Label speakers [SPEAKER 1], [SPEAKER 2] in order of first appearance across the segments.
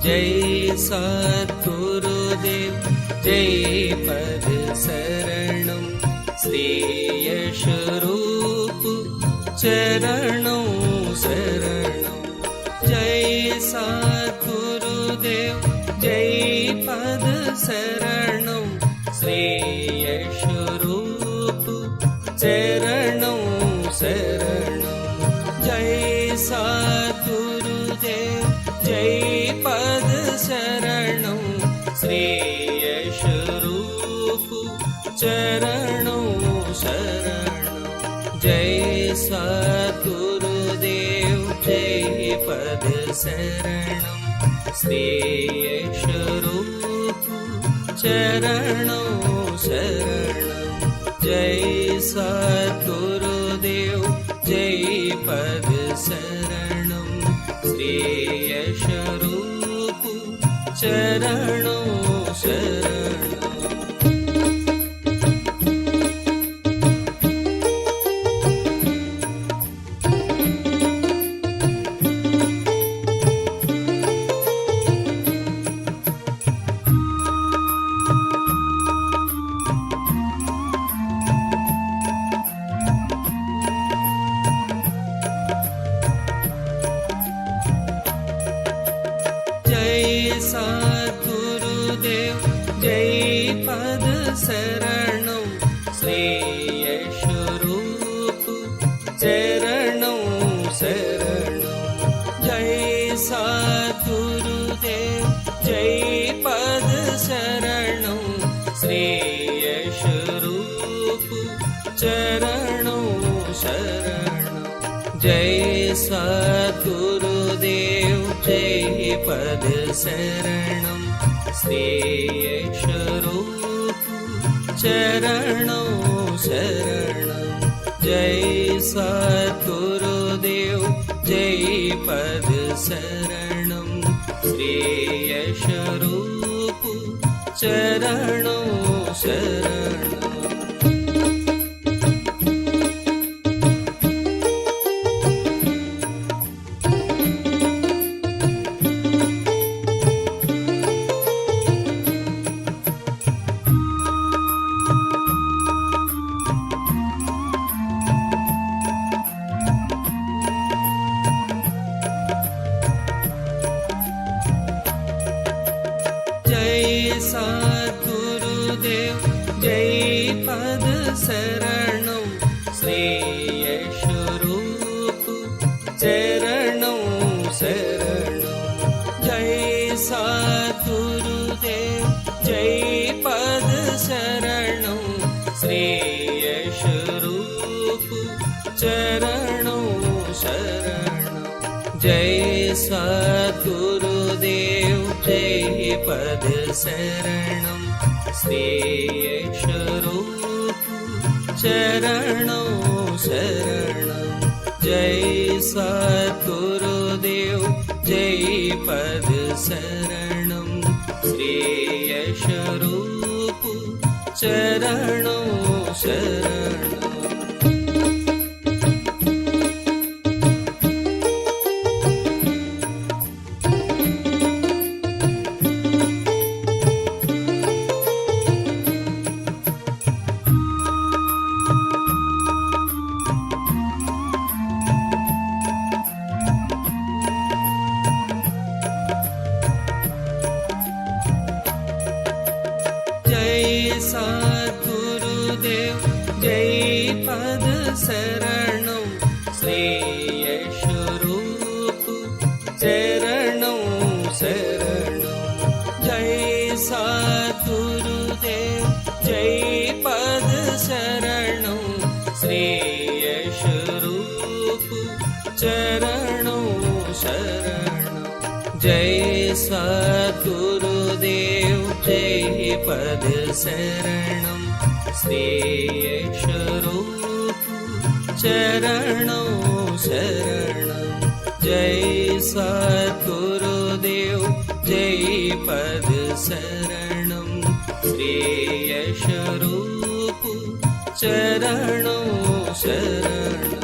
[SPEAKER 1] जय सद्गुरुदेव जय पद शरणं श्री यशरूप चरणों शरणं जय सद्गुरुदेव जय पद शरणं श्री यशरूप चरणों शरणं जय सद्गुरुदेव जय पद शरणं श्री यशरूप चरणों शरणं जय सद्गुरुदेव जय पद शरणं श्री यशरूप चरणों शरणं जय सद्गुरुदेव जय पद शरणं श्री यशरूप चरणों शरणं सद्गुरुदेव जय पद शरणं श्री यशरूप चरणों शरणं जय सद्गुरुदेव जय पद शरणं श्री यशरूप चरणों शरणं जय सद्गुरुदेव जय पद शरणं श्री यशरूप चरणों शरणं जय सद्गुरुदेव जय पद शरणं श्री यशरूप चरणों शरणं सद्गुरुदेव जय पद शरणं श्री यशरूप चरणों शरणं जय सद्गुरुदेव जय पद शरणं श्री यशरूप चरणों शरणं जय सद्गुरुदेव जय पद शरणं श्री यशरूप चरणों शरणं जय सद्गुरुदेव जय पद शरणं श्री यशरूप चरणों शरणं सद्गुरुदेव जय पद शरणं श्री यशरूप चरणों शरणं जय सद्गुरुदेव जय पद शरणं श्री यशरूप चरणों शरणं जय सद्गुरुदेव जय पद शरणं श्री यशरूप चरणों शरणं जय सद्गुरुदेव जय पद शरणं श्री यशरूप चरणों शरणं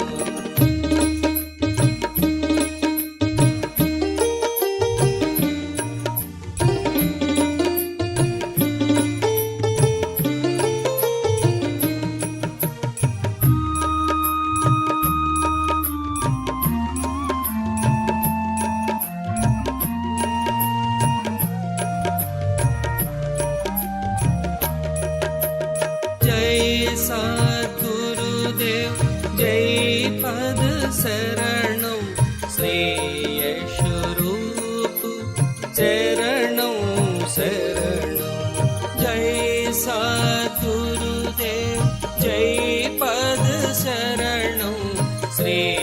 [SPEAKER 1] सद्गुरुदेव जय पद शरणं श्रेयस्वरूप चरणं शरणं जय सद्गुरुदेव जय पद शरणं श्रेयस्वरूप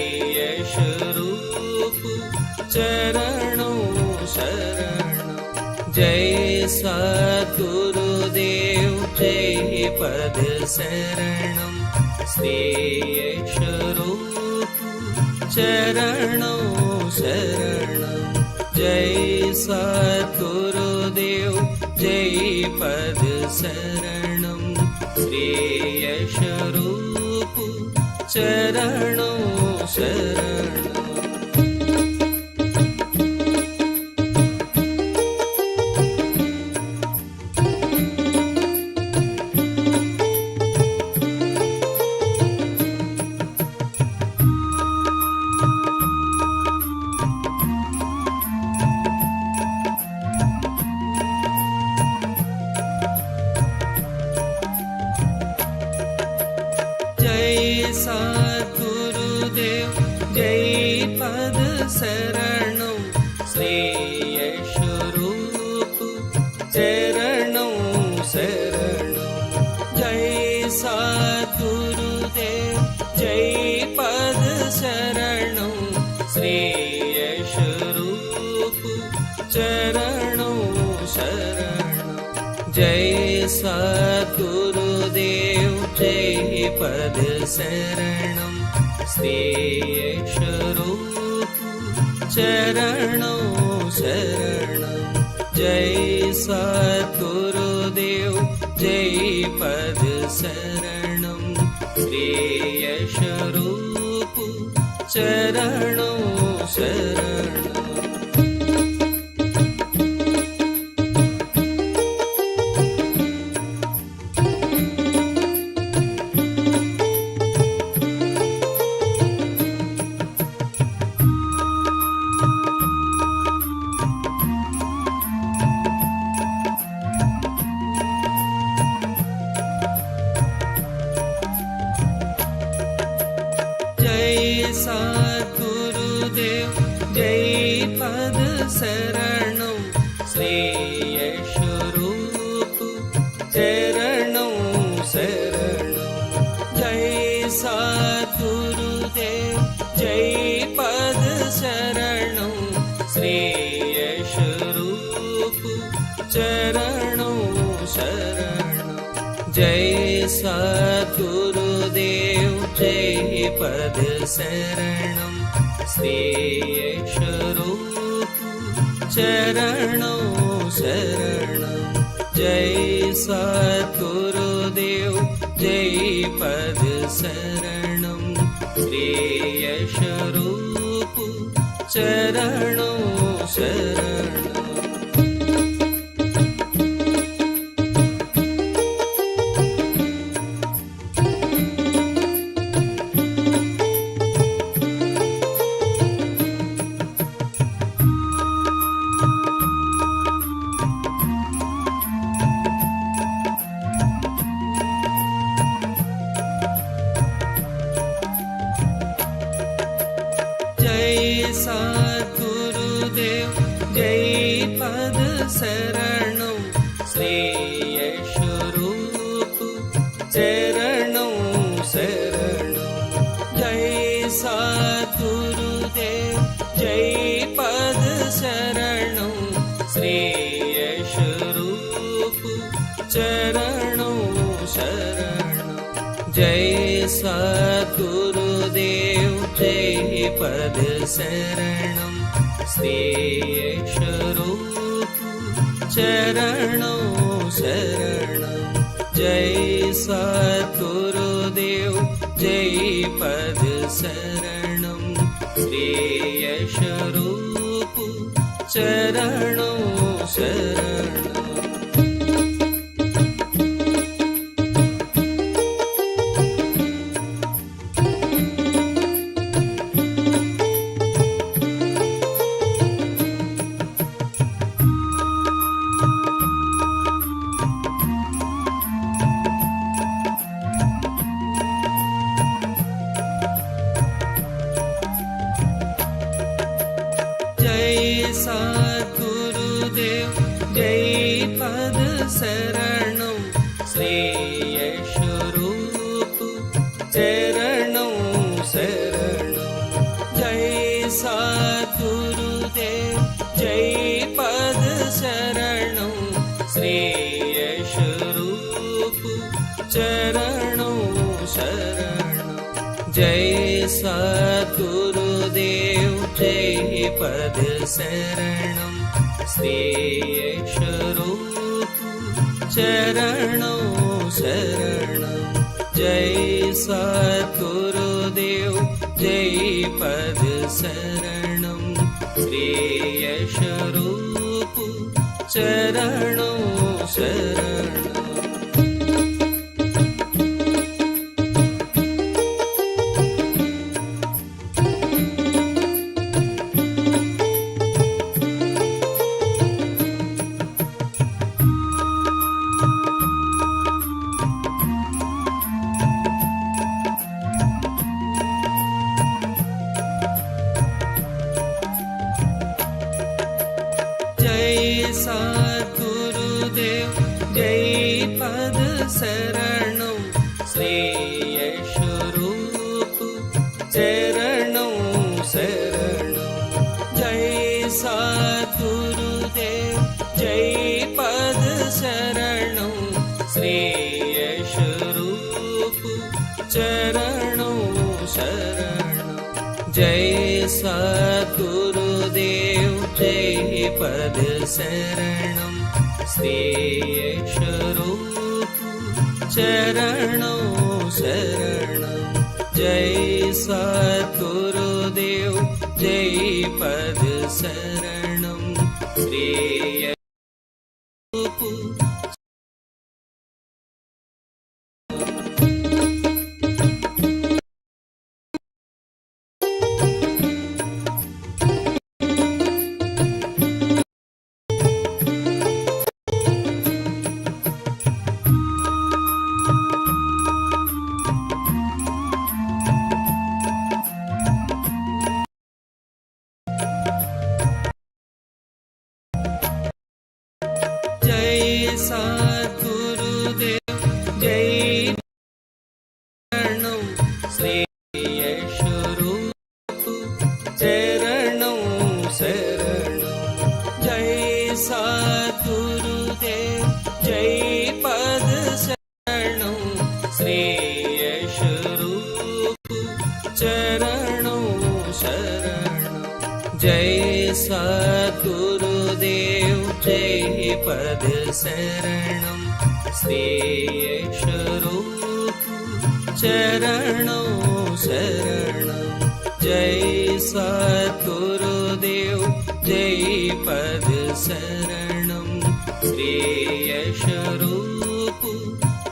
[SPEAKER 1] चरणं शरणं जय सद्गुरुदेव जय पद शरणं श्रेयस्वरूप चरणं शरणं जय सद्गुरुदेव जय पद शरणं श्रेयस्वरूप चरणं शरणं जय सद्गुरुदेव जय पद शरणं श्रेयस्वरूप चरणं शरणं जय सद्गुरुदेव जय पद शरणं श्रेयस्वरूप चरणं शरणं जय सद्गुरुदेव जय पद शरणं श्रेयस्वरूप चरणं शरणं जय सद्गुरुदेव जय पद शरणं श्रेयस्वरूप चरणं शरणं जय सद्गुरुदेव जय पद शरणं श्रेयस्वरूप चरणं शरणं जय सद्गुरुदेव जय पद शरणं श्रेयस्वरूप चरणं शरणं जय सद्गुरुदेव जय पद शरणं श्रेयस्वरूप चरणं शरणं जय सद्गुरुदेव जय पद शरणं श्रेयस्वरूप चरणं शरणं जय सद्गुरुदेव जय पद शरणं श्रेयस्वरूप चरणं शरणं जय सद्गुरुदेव जय पद शरणं श्रेयस्वरूप चरणं शरणं जय सद्गुरुदेव जय पद शरणं श्रेयस्वरूप चरणं शरणं जय सद्गुरुदेव जय पद शरणं श्रेयस्वरूप चरणं शरणं शरणं श्रेयस्वरूप चरणं शरणं जय सद्गुरुदेव जय पद शरणं श्रेयस्वरूप चरणं शरणं जय सद्गुरुदेव जय पद शरणं श्रेयस्वरूप चरणं शरणं जय सद्गुरुदेव जय पद शरणं श्रेयस्वरूप चरणं शरणं सद्गुरुदेव जय पद शरणं श्रेयस्वरूप चरणं शरणं जय सद्गुरुदेव जय पद शरणं श्रेयस्वरूप चरणं शरणं जय सद्गुरुदेव जय पद शरणं श्रेयस्वरूप चरणं शरणं जय सद्गुरुदेव जय पद शरणं श्रेयस्वरूप सद्गुरुदेव जय शरणं श्रेयस्वरूप चरणं शरणं जय सद्गुरुदेव जय पद शरणं श्रेयस्वरूप चरणं शरणं जय सद्गुरुदेव जय पद शरणं श्रेयस्वरूप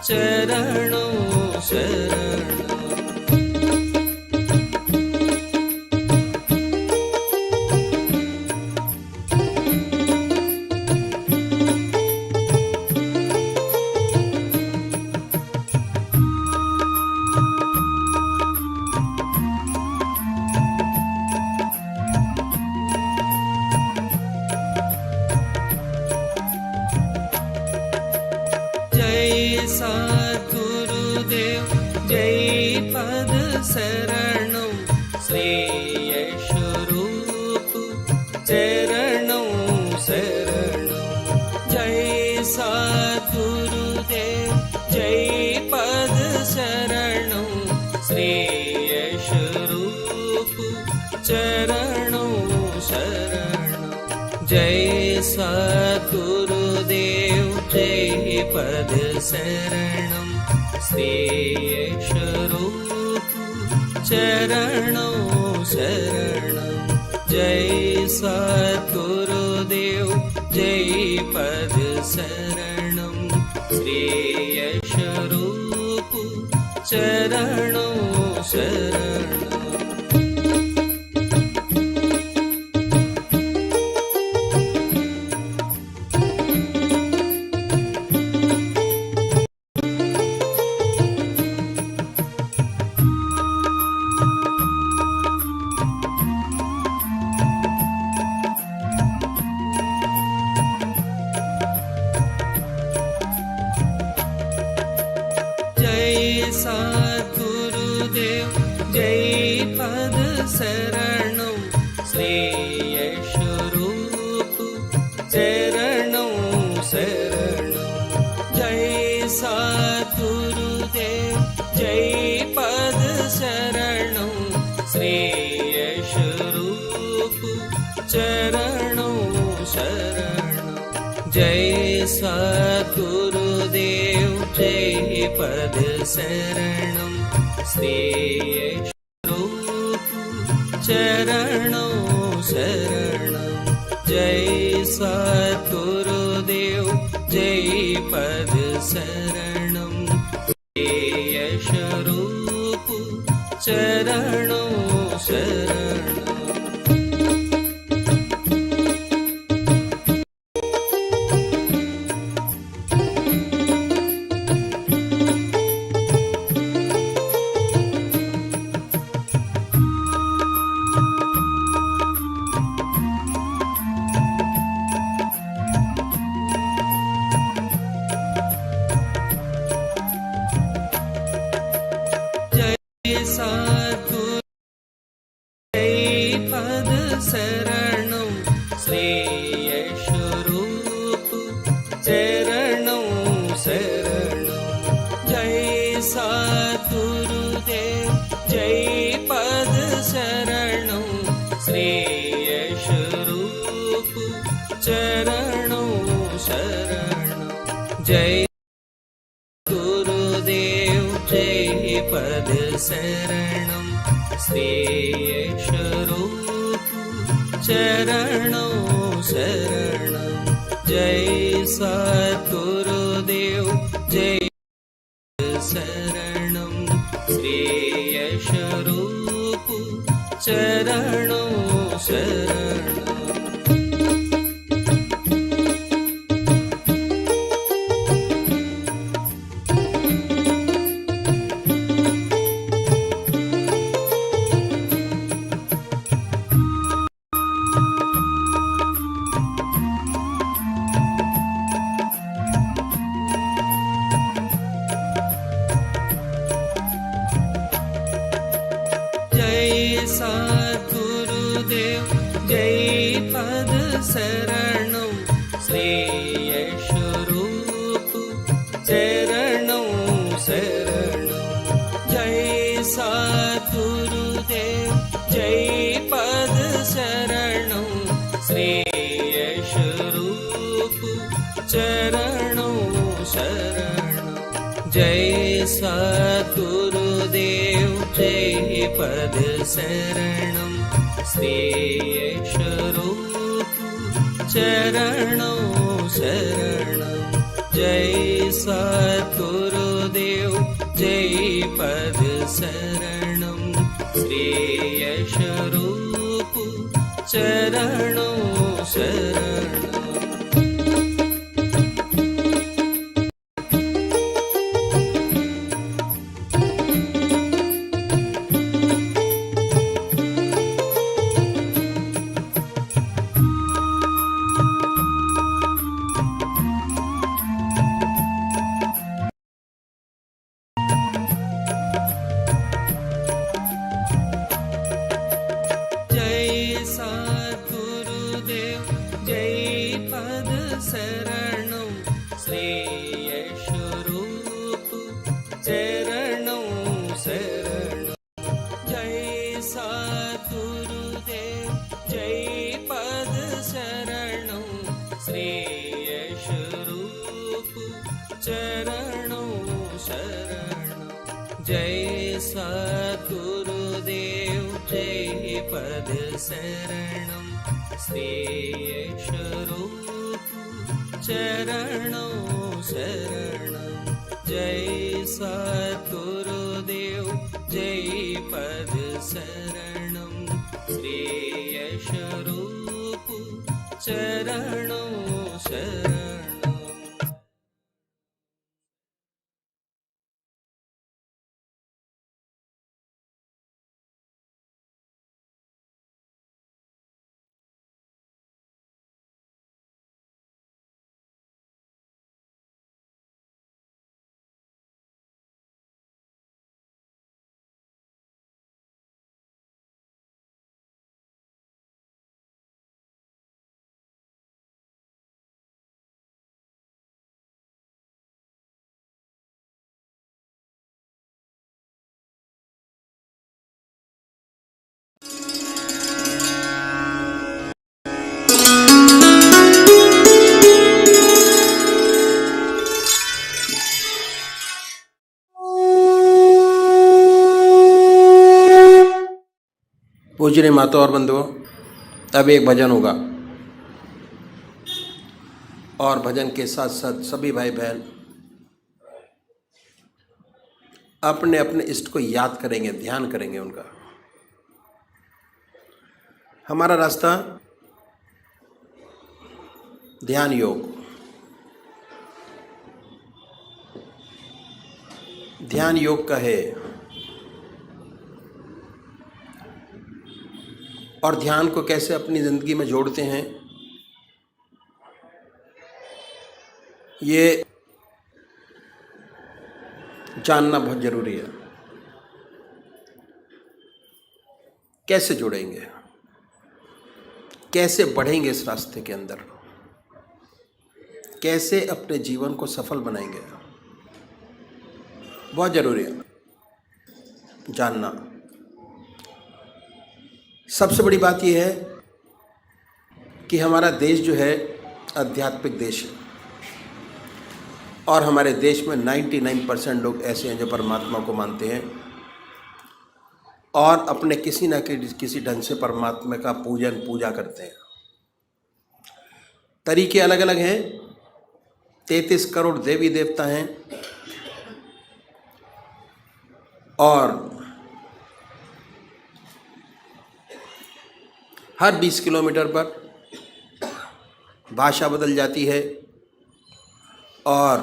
[SPEAKER 1] चरणं शरणं जय सद्गुरुदेव जय पद शरणं श्रेयस्वरूप चरणं शरणं सद्गुरुदेव जय पद शरणं श्रेयस्वरूप चरणं शरणं जय सद्गुरुदेव जय पद शरणं श्रेयस्वरूप चरणं शरणं जय सद्गुरुदेव जय पद शरणं श्रेयस्वरूप चरणं शरणं जय सद्गुरुदेव जय पद शरणं श्रेयस्वरूप चरणं शरणं सद्गुरुदेव जय पद शरणं श्री यशरूप चरणं शरणं जय सद्गुरुदेव जय पद शरणं श्री यशरूप चरणं शरणं जय सद्गुरुदेव जय पद शरणं श्री यशरूप चरणं शरणं जय सद्गुरुदेव जय पद शरणं श्री यशरूप चरणं शरणं सद्गुरु जय पद शरणं श्री यशरूप चरणं शरणं जय सद्गुरुदेव जय पद शरणं श्री यशरूप चरणं शरणं जय गुरुदेव जय पद शरणं श्री यशरूप चरणं शरणं जय सद्गुरुदेव जय पद शरणं श्री यशरूप चरणं शरणं जय सद्गुरुदेव जय पद शरणं श्री यशरूप चरणं शरणं जय सद्गुरुदेव जय पद शरणं श्री यशरूप चरणं शरणं जय सद्गुरुदेव जय पद शरणं श्री यशरूप चरणं शरणं जय सद्गुरुदेव जय पद शरणं श्री यशरूप चरणं शरणं जय सद्गुरुदेव जय पद शरणं श्री यशरूप चरणं शरणं जय सद्गुरुदेव जय पद शरणं श्री यशरूप चरणं शरणं जय सद्गुरुदेव जय पद शरणं श्री यशरूप चरणं शरणं जय सद्गुरुदेव जय पद शरणं श्री यशरूप चरणं शरणं
[SPEAKER 2] पूजनीय माता और बंधुओं, अब एक भजन होगा और भजन के साथ साथ सभी भाई बहन अपने अपने इष्ट को याद करेंगे, ध्यान करेंगे उनका। हमारा रास्ता ध्यान योग। ध्यान योग का है और ध्यान को कैसे अपनी ज़िंदगी में जोड़ते हैं, ये जानना बहुत ज़रूरी है। कैसे जुड़ेंगे, कैसे बढ़ेंगे इस रास्ते के अंदर, कैसे अपने जीवन को सफल बनाएंगे, बहुत ज़रूरी है जानना। सबसे बड़ी बात यह है कि हमारा देश जो है आध्यात्मिक देश है और हमारे देश में 99% लोग ऐसे हैं जो परमात्मा को मानते हैं और अपने किसी न किसी ढंग से परमात्मा का पूजा करते हैं। तरीके अलग अलग हैं। 33 करोड़ देवी देवता हैं और हर 20 किलोमीटर पर भाषा बदल जाती है और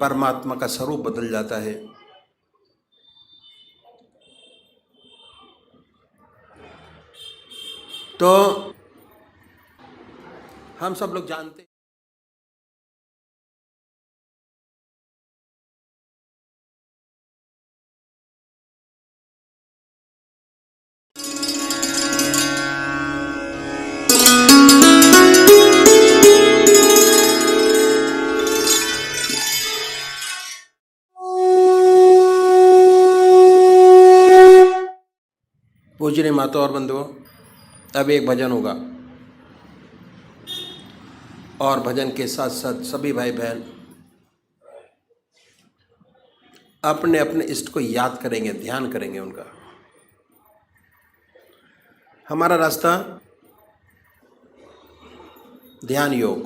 [SPEAKER 2] परमात्मा का स्वरूप बदल जाता है। तो हम सब लोग जानते हैं पूजनीय माता और बंधुओं, अब एक भजन होगा और भजन के साथ साथ सभी भाई बहन अपने अपने इष्ट को याद करेंगे, ध्यान करेंगे उनका। हमारा रास्ता ध्यान योग।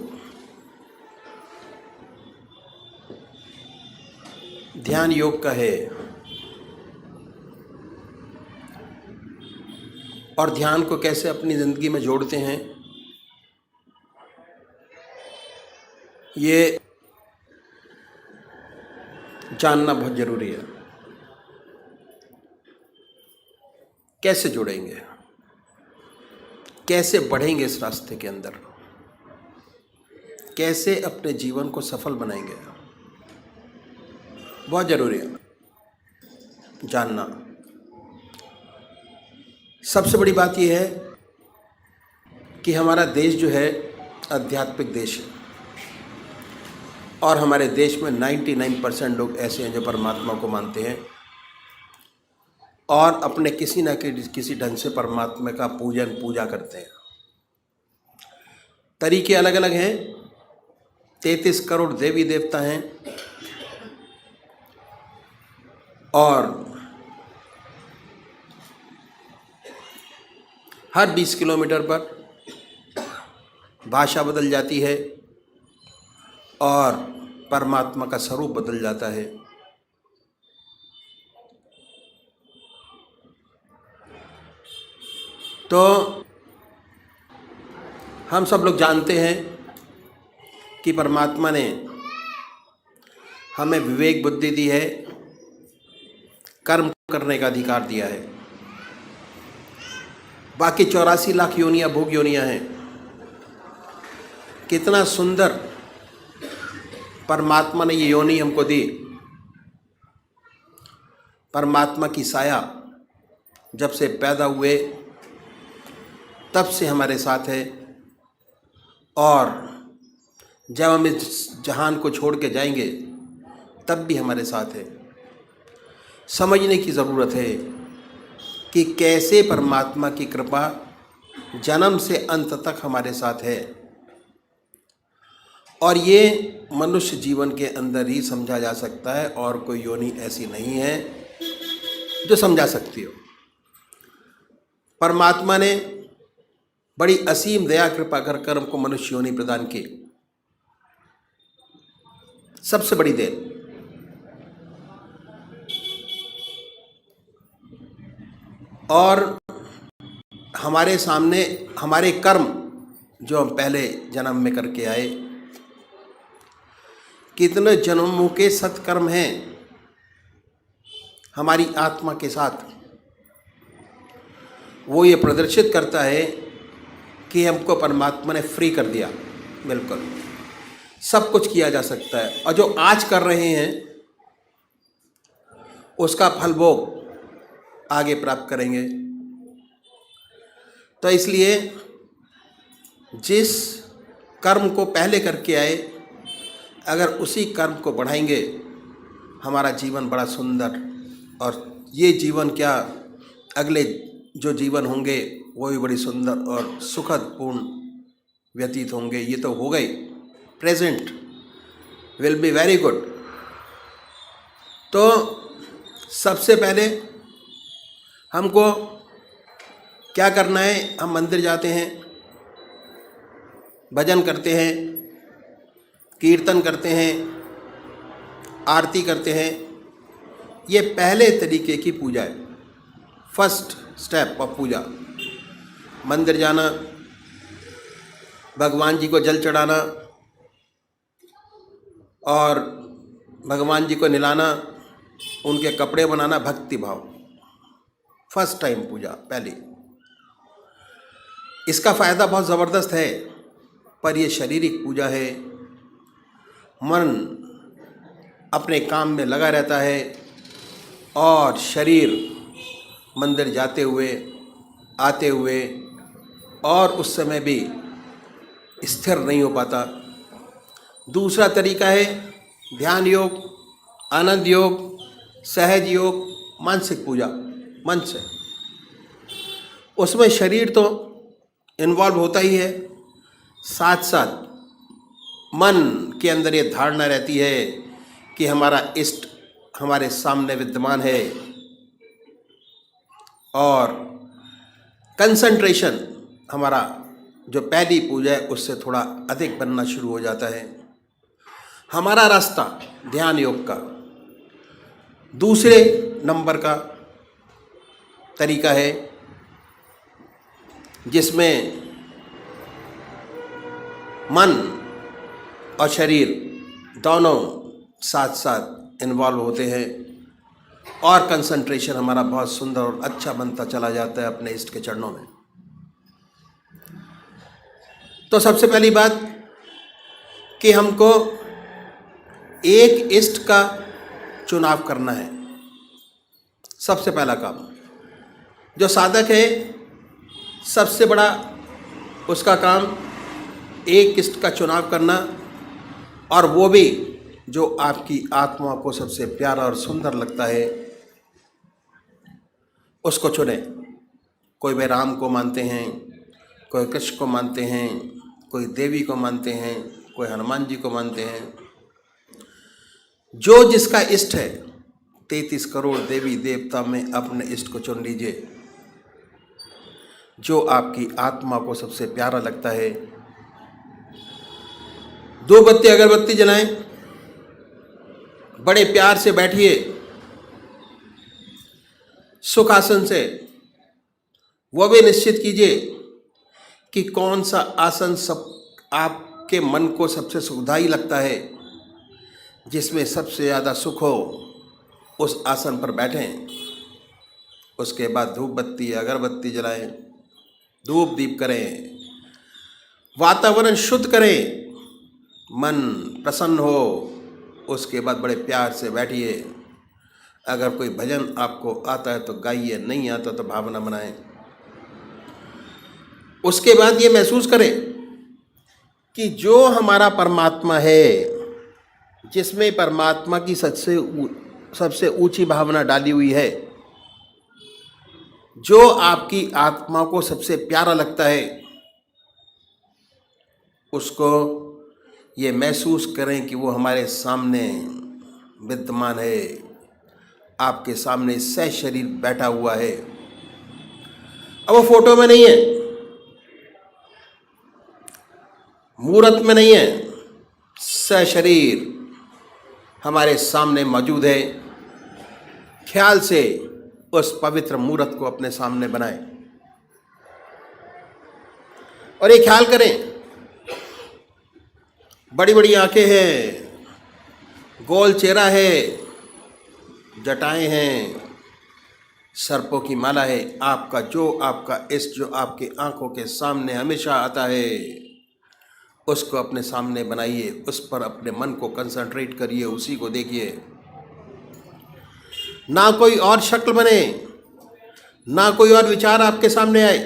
[SPEAKER 2] ध्यान योग का है और ध्यान को कैसे अपनी ज़िंदगी में जोड़ते हैं, ये जानना बहुत ज़रूरी है। कैसे जुड़ेंगे, कैसे बढ़ेंगे इस रास्ते के अंदर, कैसे अपने जीवन को सफल बनाएंगे, बहुत ज़रूरी है जानना। सबसे बड़ी बात यह है कि हमारा देश जो है आध्यात्मिक देश है और हमारे देश में 99% लोग ऐसे हैं जो परमात्मा को मानते हैं और अपने किसी न किसी ढंग से परमात्मा का पूजा करते हैं। तरीके अलग अलग हैं। 33 करोड़ देवी देवता हैं और हर 20 किलोमीटर पर भाषा बदल जाती है और परमात्मा का स्वरूप बदल जाता है। तो हम सब लोग जानते हैं कि परमात्मा ने हमें विवेक बुद्धि दी है, कर्म करने का अधिकार दिया है। बाकी 84 लाख योनियाँ भोग योनियाँ हैं। कितना सुंदर परमात्मा ने ये योनि हमको दी। परमात्मा की साया जब से पैदा हुए तब से हमारे साथ है और जब हम इस जहान को छोड़ के जाएंगे तब भी हमारे साथ है। समझने की ज़रूरत है कि कैसे परमात्मा की कृपा जन्म से अंत तक हमारे साथ है और ये मनुष्य जीवन के अंदर ही समझा जा सकता है और कोई योनि ऐसी नहीं है जो समझा सकती हो। परमात्मा ने बड़ी असीम दया कृपा कर हमको मनुष्य योनि प्रदान की। सबसे बड़ी देन। और हमारे सामने हमारे कर्म जो हम पहले जन्म में करके आए, कितने जन्मों के सत्कर्म हैं हमारी आत्मा के साथ, वो ये प्रदर्शित करता है कि हमको परमात्मा ने फ्री कर दिया। बिल्कुल सब कुछ किया जा सकता है, और जो आज कर रहे हैं उसका फल भोग आगे प्राप्त करेंगे। तो इसलिए जिस कर्म को पहले करके आए, अगर उसी कर्म को बढ़ाएंगे, हमारा जीवन बड़ा सुंदर, और ये जीवन क्या, अगले जो जीवन होंगे वो भी बड़ी सुंदर और सुखद पूर्ण व्यतीत होंगे। ये तो हो गई, present will be very good. तो सबसे पहले हमको क्या करना है, हम मंदिर जाते हैं, भजन करते हैं, कीर्तन करते हैं, आरती करते हैं। ये पहले तरीके की पूजा है, फर्स्ट स्टेप ऑफ पूजा। मंदिर जाना, भगवान जी को जल चढ़ाना और भगवान जी को नहलाना, उनके कपड़े बनाना, भक्ति भाव, फर्स्ट टाइम पूजा पहली। इसका फ़ायदा बहुत ज़बरदस्त है, पर यह शारीरिक पूजा है। मन अपने काम में लगा रहता है और शरीर मंदिर जाते हुए आते हुए और उस समय भी स्थिर नहीं हो पाता। दूसरा तरीका है ध्यान योग, आनंद योग, सहज योग, मानसिक पूजा, मन से। उसमें शरीर तो इन्वॉल्व होता ही है, साथ साथ मन के अंदर ये धारणा रहती है कि हमारा इष्ट हमारे सामने विद्यमान है, और कंसंट्रेशन हमारा जो पहली पूजा है उससे थोड़ा अधिक बनना शुरू हो जाता है। हमारा रास्ता ध्यान योग का दूसरे नंबर का तरीका है, जिसमें मन और शरीर दोनों साथ साथ इन्वॉल्व होते हैं, और कंसंट्रेशन हमारा बहुत सुंदर और अच्छा बनता चला जाता है अपने इष्ट के चरणों में। तो सबसे पहली बात कि हमको एक इष्ट का चुनाव करना है। सबसे पहला काम जो साधक है, सबसे बड़ा उसका काम एक इष्ट का चुनाव करना, और वो भी जो आपकी आत्मा को सबसे प्यारा और सुंदर लगता है उसको चुने। कोई वे राम को मानते हैं, कोई कृष्ण को मानते हैं, कोई देवी को मानते हैं, कोई हनुमान जी को मानते हैं। जो जिसका इष्ट है, 33 करोड़ देवी देवता में अपने इष्ट को चुन लीजिए, जो आपकी आत्मा को सबसे प्यारा लगता है। 2 बत्ती अगरबत्ती जलाएं, बड़े प्यार से बैठिए सुखासन से। वो भी निश्चित कीजिए कि कौन सा आसन सब आपके मन को सबसे सुखदायी लगता है, जिसमें सबसे ज़्यादा सुख हो, उस आसन पर बैठें। उसके बाद धूप बत्ती अगरबत्ती जलाएं, धूप दीप करें, वातावरण शुद्ध करें, मन प्रसन्न हो। उसके बाद बड़े प्यार से बैठिए। अगर कोई भजन आपको आता है तो गाइए, नहीं आता तो भावना बनाएं। उसके बाद ये महसूस करें कि जो हमारा परमात्मा है, जिसमें परमात्मा की सबसे ऊंची भावना डाली हुई है, जो आपकी आत्मा को सबसे प्यारा लगता है, उसको ये महसूस करें कि वो हमारे सामने विद्यमान है, आपके सामने सह शरीर बैठा हुआ है। अब वो फोटो में नहीं है, मूर्त में नहीं है, सशरीर हमारे सामने मौजूद है। ख्याल से उस पवित्र मूर्त को अपने सामने बनाएं और ये ख्याल करें, बड़ी बड़ी आंखें हैं, गोल चेहरा है, जटाएं हैं, सर्पों की माला है। आपका इष्ट जो आपके आंखों के सामने हमेशा आता है, उसको अपने सामने बनाइए, उस पर अपने मन को कंसंट्रेट करिए, उसी को देखिए। ना कोई और शक्ल बने, ना कोई और विचार आपके सामने आए,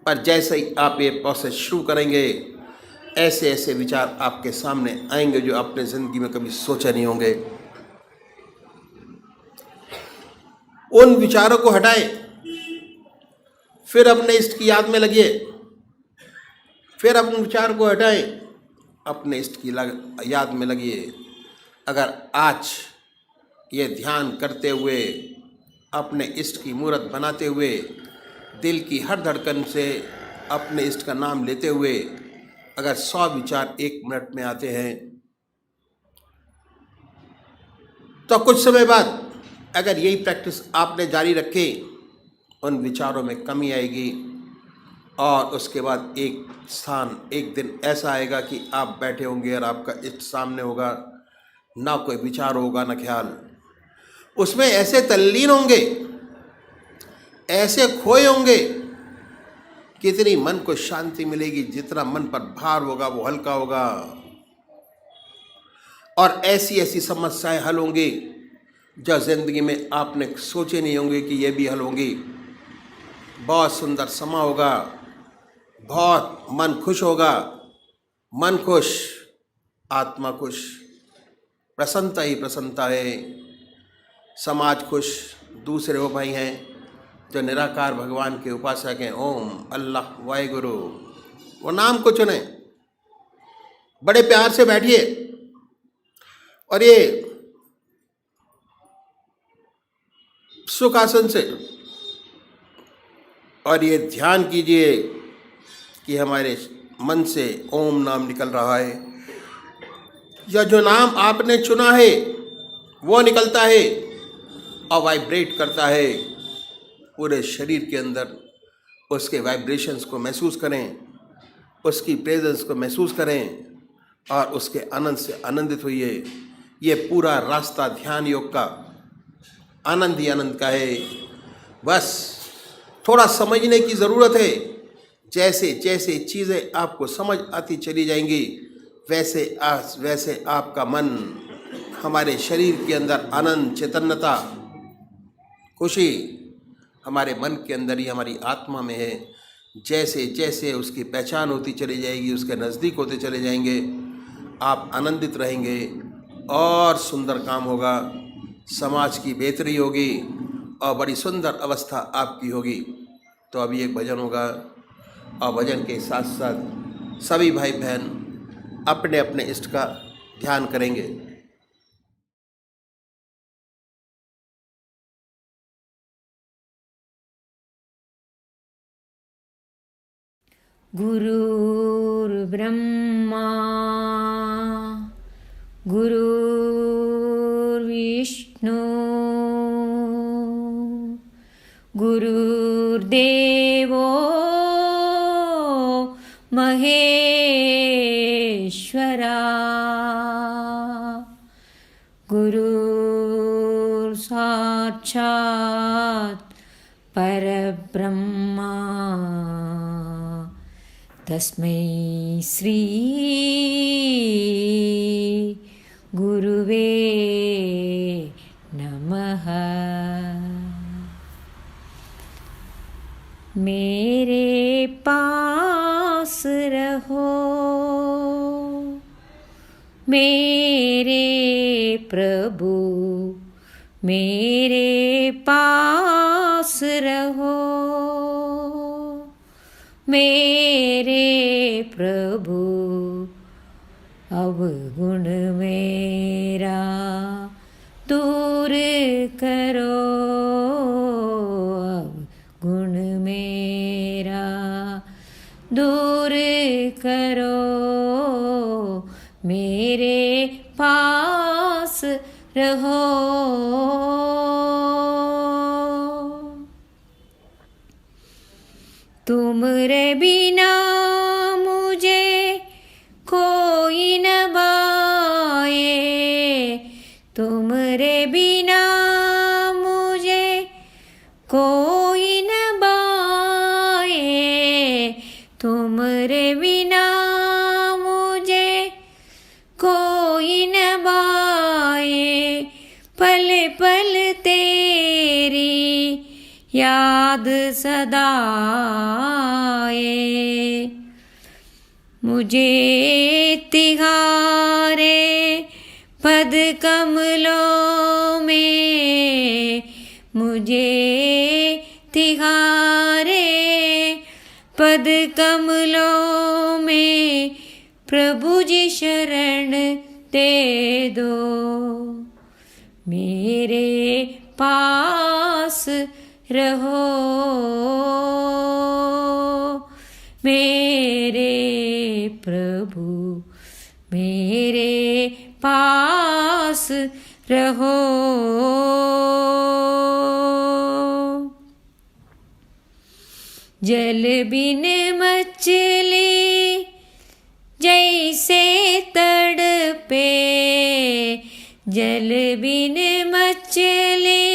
[SPEAKER 2] पर जैसे ही आप ये प्रोसेस शुरू करेंगे, ऐसे ऐसे विचार आपके सामने आएंगे जो आपने जिंदगी में कभी सोचे नहीं होंगे। उन विचारों को हटाएं, फिर अपने इष्ट की याद में लगिए, फिर अपने विचार को हटाएं, अपने इष्ट की याद में लगिए। अगर आज ये ध्यान करते हुए, अपने इष्ट की मूर्त बनाते हुए, दिल की हर धड़कन से अपने इष्ट का नाम लेते हुए अगर 100 विचार 1 मिनट में आते हैं, तो कुछ समय बाद अगर यही प्रैक्टिस आपने जारी रखी, उन विचारों में कमी आएगी और उसके बाद एक दिन ऐसा आएगा कि आप बैठे होंगे और आपका इष्ट सामने होगा, ना कोई विचार होगा ना ख्याल। उसमें ऐसे तल्लीन होंगे, ऐसे खोए होंगे, कितनी मन को शांति मिलेगी, जितना मन पर भार होगा वो हल्का होगा। और ऐसी ऐसी समस्याएं हल होंगी जो जिंदगी में आपने सोचे नहीं होंगे कि ये भी हल होंगी। बहुत सुंदर समा होगा, बहुत मन खुश होगा, मन खुश, आत्मा खुश, प्रसन्नता ही प्रसन्नता है, समाज खुश। दूसरे वो भाई हैं जो निराकार भगवान के उपासक हैं, ओम, अल्लाह, वाहेगुरु, वो नाम को चुने, बड़े प्यार से बैठिए और ये सुखासन से और ये ध्यान कीजिए कि हमारे मन से ओम नाम निकल रहा है, या जो नाम आपने चुना है वो निकलता है और वाइब्रेट करता है पूरे शरीर के अंदर। उसके वाइब्रेशंस को महसूस करें, उसकी प्रेजेंस को महसूस करें और उसके आनंद से आनंदित होइए। ये पूरा रास्ता ध्यान योग का आनंद ही आनंद का है। बस थोड़ा समझने की ज़रूरत है। जैसे जैसे चीज़ें आपको समझ आती चली जाएंगी, वैसे आपका मन, हमारे शरीर के अंदर आनंद, चैतन्यता, खुशी हमारे मन के अंदर ही, हमारी आत्मा में है। जैसे जैसे उसकी पहचान होती चली जाएगी, उसके नज़दीक होते चले जाएंगे, आप आनंदित रहेंगे और सुंदर काम होगा, समाज की बेहतरी होगी और बड़ी सुंदर अवस्था आपकी होगी। तो अभी एक भजन होगा और भजन के साथ साथ सभी भाई बहन अपने अपने इष्ट का ध्यान करेंगे।
[SPEAKER 3] गुरुर्ब्रह्मा गुरुर्विष्णु गुरुर्देवो महेश्वरा गुरुर्साक्षात् परब्रह्मा तस्मै श्री गुरुवे नमः। मेरे पास रहो मेरे प्रभु, मेरे पास रहो मेरे प्रभु, अवगुण मेरा दूर करो, अवगुण मेरे पास रहो। तुमरे बिना मुझे कोई न बाए, तुमरे बिना मुझे कोई न बाए, तुमरे बिना मुझे कोई न बाए। पल पल तेरी याद सदा आए, मुझे तिहारे पद कमलों में, मुझे तिहारे पद कमलों में प्रभु जी शरण दे दो। मेरे पास रहो, मेरे प्रभु मेरे पास रहो। जल बिन मछली जैसे तड़पे, जल बिन मछली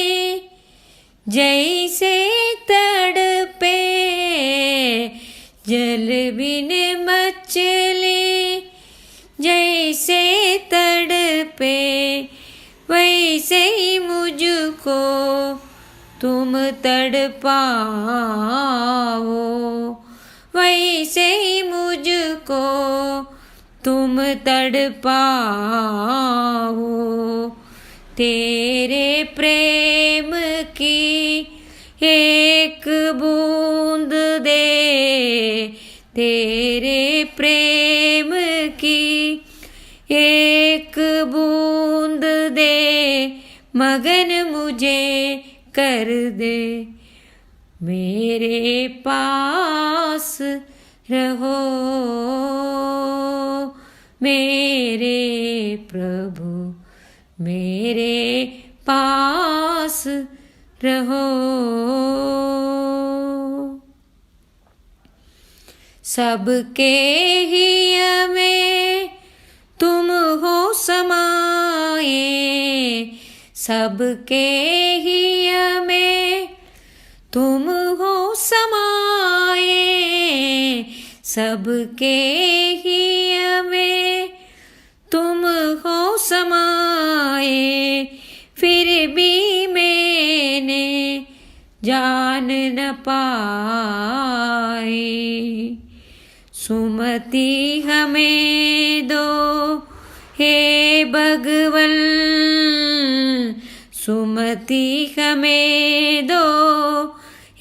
[SPEAKER 3] जैसे तड़पे, जल बिन मछली जैसे तड़पे, वैसे ही मुझको तुम तड़पाओ, वैसे ही मुझको तुम तड़पाओ। तेरे प्रेम की एक बूंद दे, तेरे प्रेम की एक बूंद दे, मगन मुझे कर दे। मेरे पास रहो, मेरे प्रभु मेरे पास रहो। सबके हिय में तुम हो समाए, सबके हिय में तुम हो समाए, सबके हिय में तुम हो समाए। फिर भी मैंने जान न पाई, सुमति हमें दो हे भगवन, सुमति हमें दो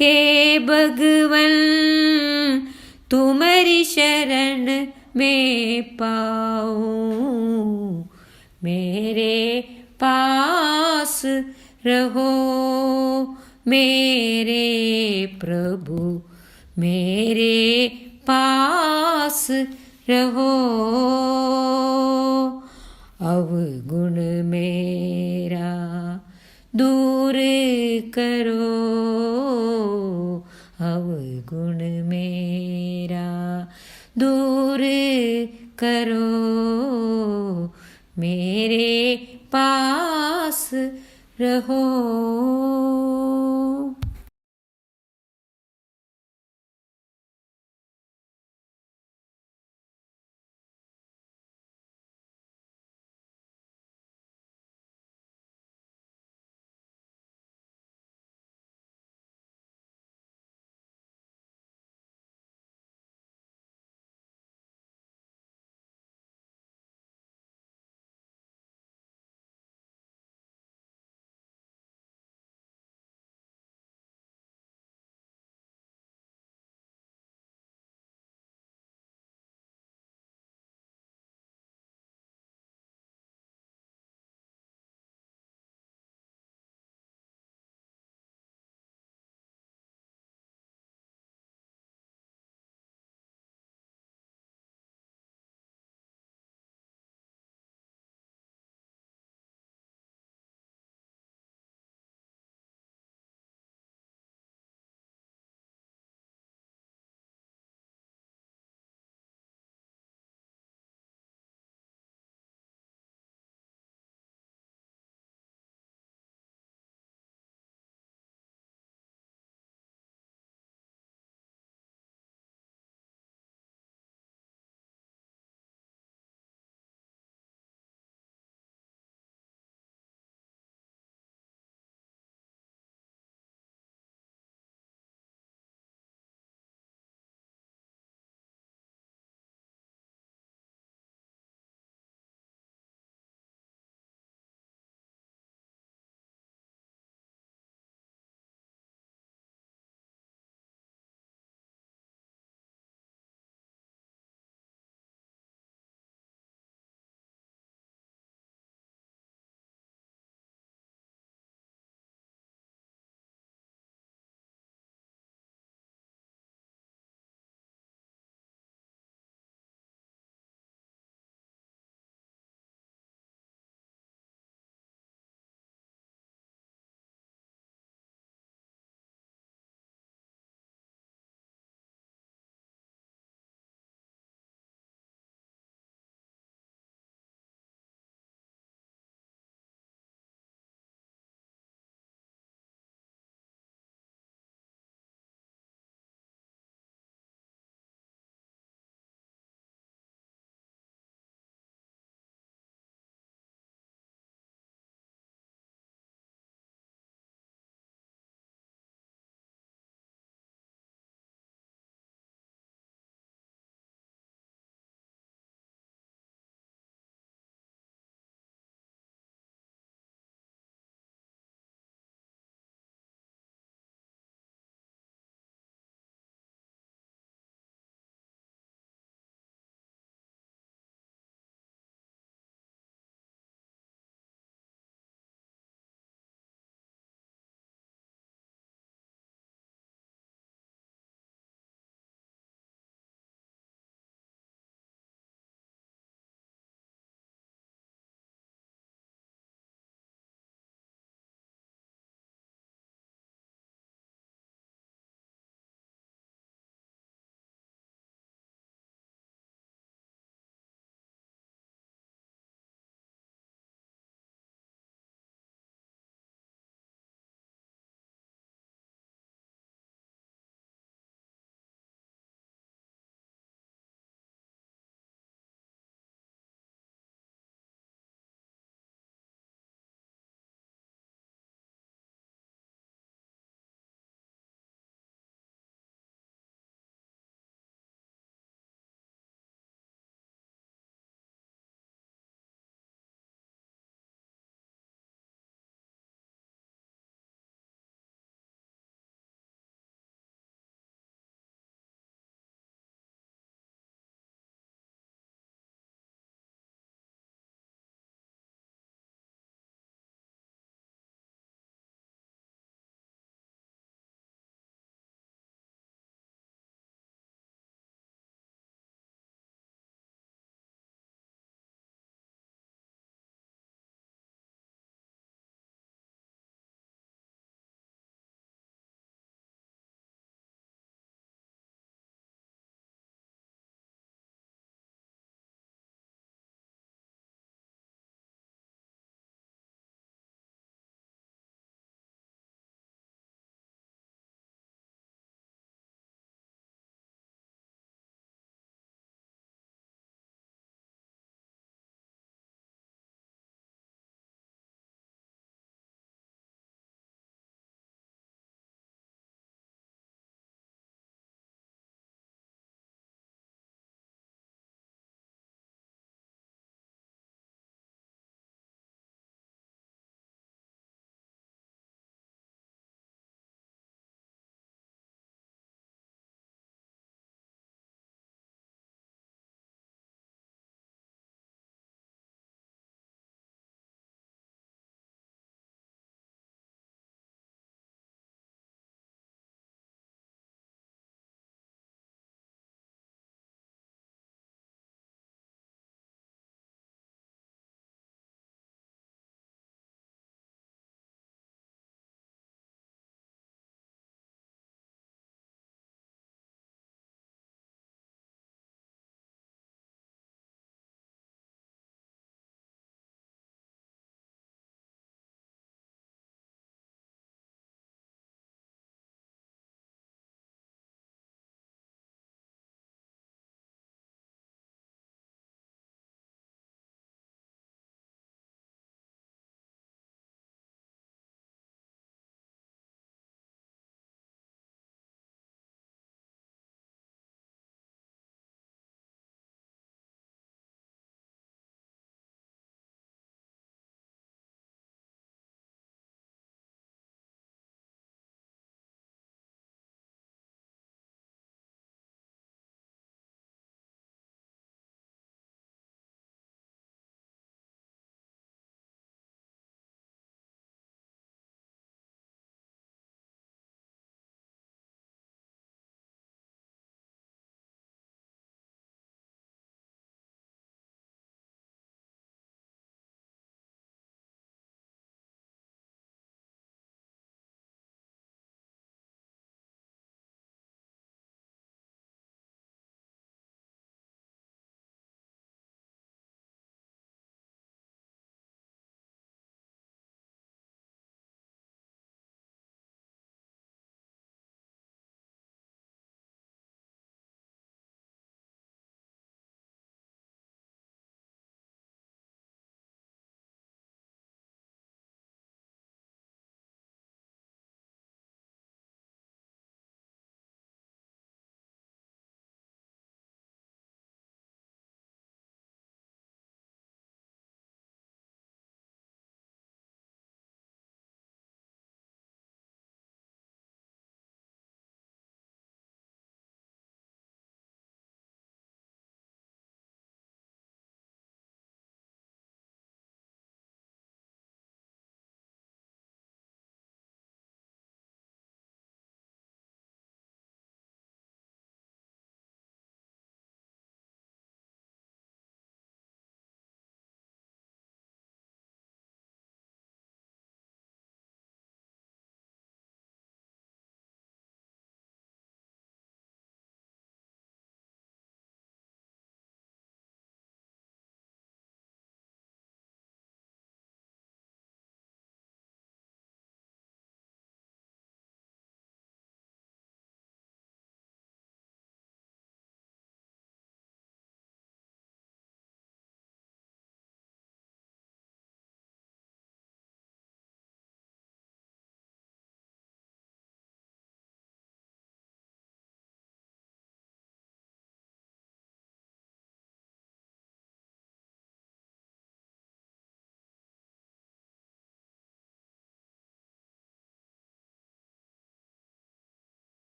[SPEAKER 3] हे भगवन, तुम्हारी शरण में पाऊं। मेरे पास रहो, मेरे प्रभु मेरे पास रहो। अवगुण मेरा दूर करो, अवगुण मेरा दूर करो, मेरे पास रहो।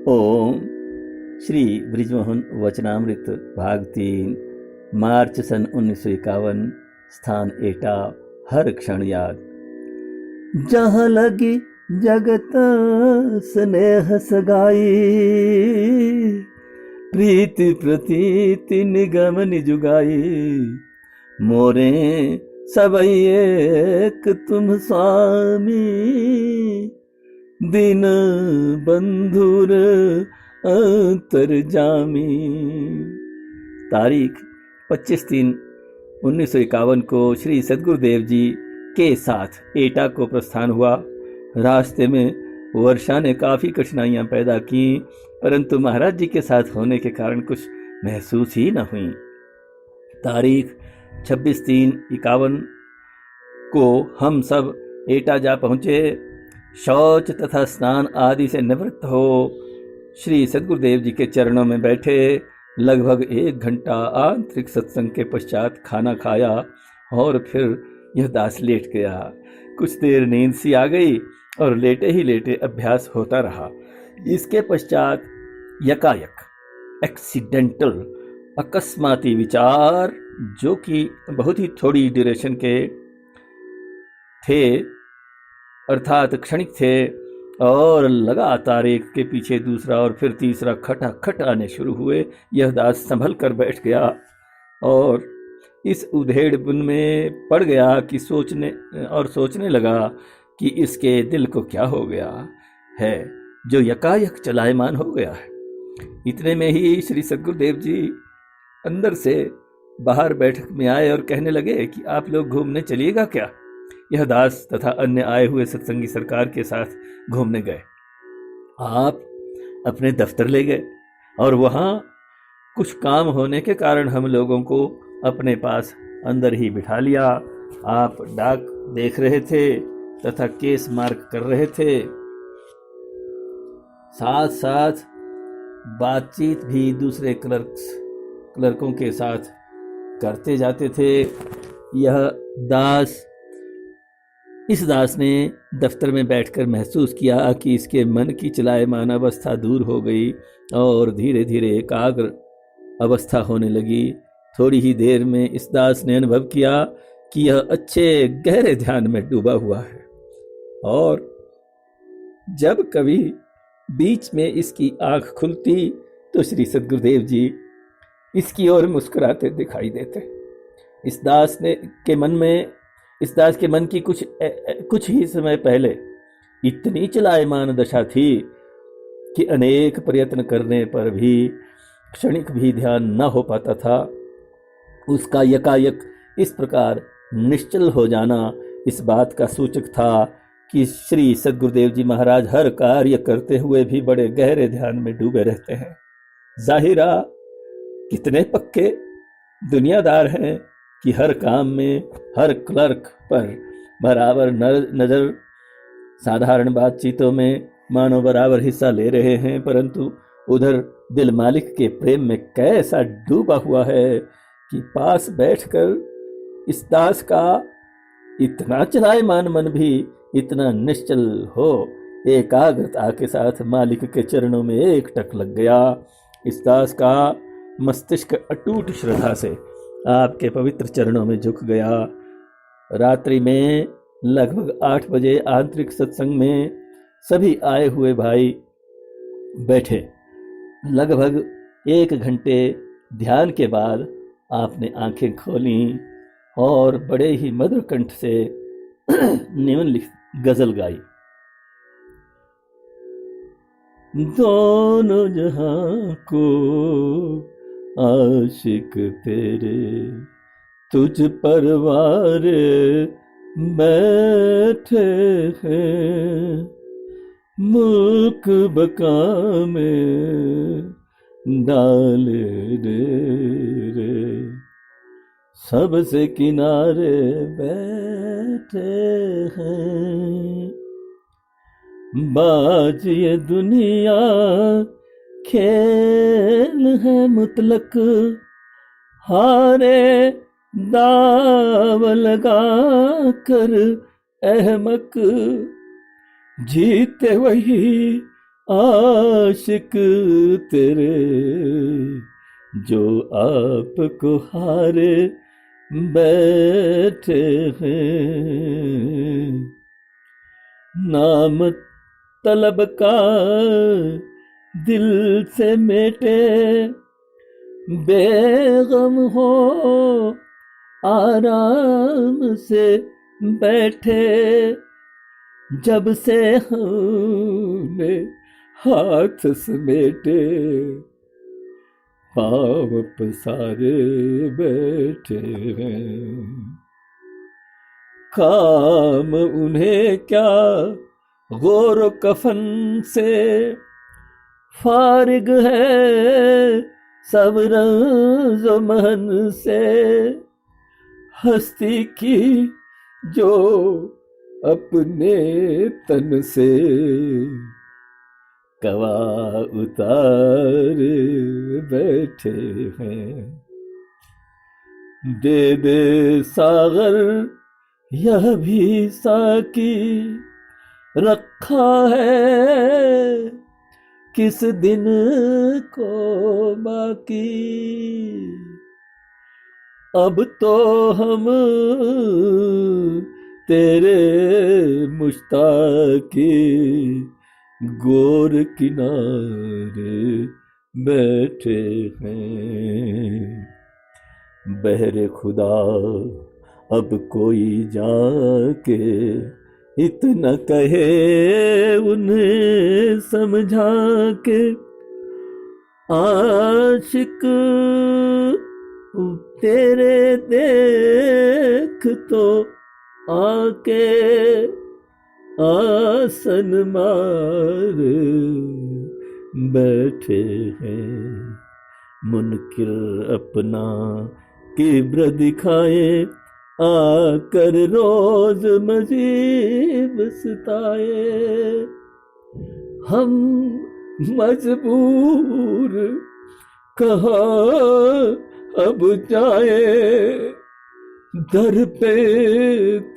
[SPEAKER 4] ओम श्री ब्रिजमोहन वचनामृत भाग 3 मार्च सन 1951 स्थान एटा हर क्षण याद। जहाँ लगी जगत स्नेह सगाई, प्रीति प्रतीति निगम निजुगाई, मोरे सब एक तुम स्वामी, दिन बंधुर अंतर्जामी। तारीख 25/3/1951 को श्री सद्गुरुदेव जी के साथ एटा को प्रस्थान हुआ। रास्ते में वर्षा ने काफ़ी कठिनाइयां पैदा की, परंतु महाराज जी के साथ होने के कारण कुछ महसूस ही न हुई। तारीख 26/3/51 को हम सब एटा जा पहुँचे। शौच तथा स्नान आदि से निवृत्त हो श्री सद्गुरुदेव जी के चरणों में बैठे। लगभग 1 घंटा आंतरिक सत्संग के पश्चात खाना खाया और फिर यह दास लेट गया। कुछ देर नींद सी आ गई और लेटे ही लेटे अभ्यास होता रहा। इसके पश्चात यकायक एक्सीडेंटल अकस्माती विचार, जो कि बहुत ही थोड़ी ड्यूरेशन के थे, अर्थात क्षणिक थे, और लगातार एक के पीछे दूसरा और फिर तीसरा खटाखट आने शुरू हुए। यह दास संभल कर बैठ गया और इस उधेड़बुन में पड़ गया कि सोचने लगा कि इसके दिल को क्या हो गया है जो यकायक चलायमान हो गया है। इतने में ही श्री सद्गुरुदेव जी अंदर से बाहर बैठक में आए और कहने लगे कि आप लोग घूमने चलिएगा क्या? यह दास तथा अन्य आए हुए सत्संगी सरकार के साथ घूमने गए। आप अपने दफ्तर ले गए और वहाँ कुछ काम होने के कारण हम लोगों को अपने पास अंदर ही बिठा लिया। आप डाक देख रहे थे तथा केस मार्क कर रहे थे, साथ साथ बातचीत भी दूसरे क्लर्कों के साथ करते जाते थे। इस दास ने दफ्तर में बैठकर महसूस किया कि इसके मन की चलायमान अवस्था दूर हो गई और धीरे धीरे एकाग्र अवस्था होने लगी। थोड़ी ही देर में इस दास ने अनुभव किया कि यह अच्छे गहरे ध्यान में डूबा हुआ है, और जब कभी बीच में इसकी आंख खुलती तो श्री सद्गुरुदेव जी इसकी ओर मुस्कुराते दिखाई देते। इस दास के मन की कुछ ही समय पहले इतनी चलायमान दशा थी कि अनेक प्रयत्न करने पर भी क्षणिक भी ध्यान न हो पाता था। उसका यकायक इस प्रकार निश्चल हो जाना इस बात का सूचक था कि श्री सद्गुरुदेव जी महाराज हर कार्य करते हुए भी बड़े गहरे ध्यान में डूबे रहते हैं। जाहिरा कितने पक्के दुनियादार हैं कि हर काम में हर क्लर्क पर बराबर नजर, साधारण बातचीतों में मानो बराबर हिस्सा ले रहे हैं, परंतु उधर दिल मालिक के प्रेम में कैसा डूबा हुआ है कि पास बैठकर इस दास का इतना चलायमान मन भी इतना निश्चल हो एकाग्रता के साथ मालिक के चरणों में एकटक लग गया। इस दास का मस्तिष्क अटूट श्रद्धा से आपके पवित्र चरणों में झुक गया। रात्रि में लगभग 8 बजे आंतरिक सत्संग में सभी आए हुए भाई बैठे। लगभग 1 घंटे ध्यान के बाद आपने आंखें खोली और बड़े ही मधुर कंठ से निम्न गजल गाई। दोनों जहां को आशिक तेरे तुझ परवार बैठे हैं, मुल्क बका में डाल रे सबसे किनारे बैठे हैं। बाज ये दुनिया खेल है मुतलक, हारे दाव लगा कर अहमक, जीते वही आशिक तेरे जो आपको हारे बैठे हैं। नाम तलब का दिल से मेटे, बेगम हो आराम से बैठे। जब से हमने हाथ समेटे, पाँव पसारे बैठे हैं। काम उन्हें क्या गौर कफन से, फारिग है सब रंज महन से। हस्ती की जो अपने तन से, कवा उतार बैठे हैं। दे दे सागर यह भी साकी, रखा है किस दिन को बाकी। अब तो हम तेरे मुश्ताकी गोर किनारे बैठे हैं। बहरे खुदा अब कोई जाके इतना कहे उन्हें समझा के। आशिक तेरे देख तो आके आसन मार बैठे हैं। मुनकिर अपना किब्र दिखाए, आकर रोज मजीब सताए। हम मजबूर कहाँ अब जाए, दर पे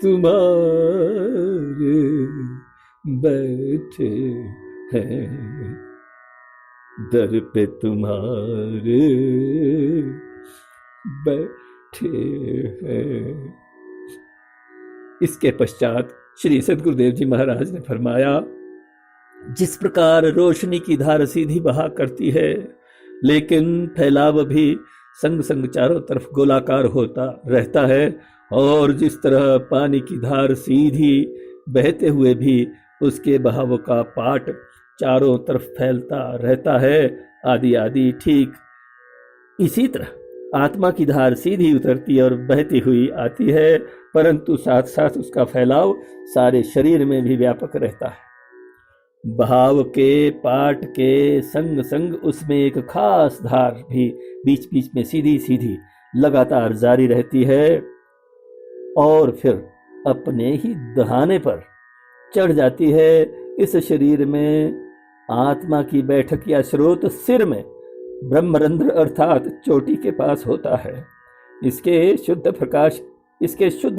[SPEAKER 4] तुम्हारे बैठे हैं। दर पे तुम्हारे बैठे हैं। इसके पश्चात श्री सद्गुरुदेव जी महाराज ने फरमाया, जिस प्रकार रोशनी की धार सीधी बहा करती है, लेकिन फैलाव भी संग संग चारों तरफ गोलाकार होता रहता है, और जिस तरह पानी की धार सीधी बहते हुए भी उसके बहाव का पाट चारों तरफ फैलता रहता है, आदि आदि, ठीक इसी तरह आत्मा की धार सीधी उतरती और बहती हुई आती है, परंतु साथ साथ उसका फैलाव सारे शरीर में भी व्यापक रहता है। बहाव के पाट के संग संग उसमें एक खास धार भी बीच बीच में सीधी सीधी लगातार जारी रहती है, और फिर अपने ही दहाने पर चढ़ जाती है। इस शरीर में आत्मा की बैठक या स्रोत सिर में ब्रह्मरंध्र अर्थात चोटी के पास होता है। इसके शुद्ध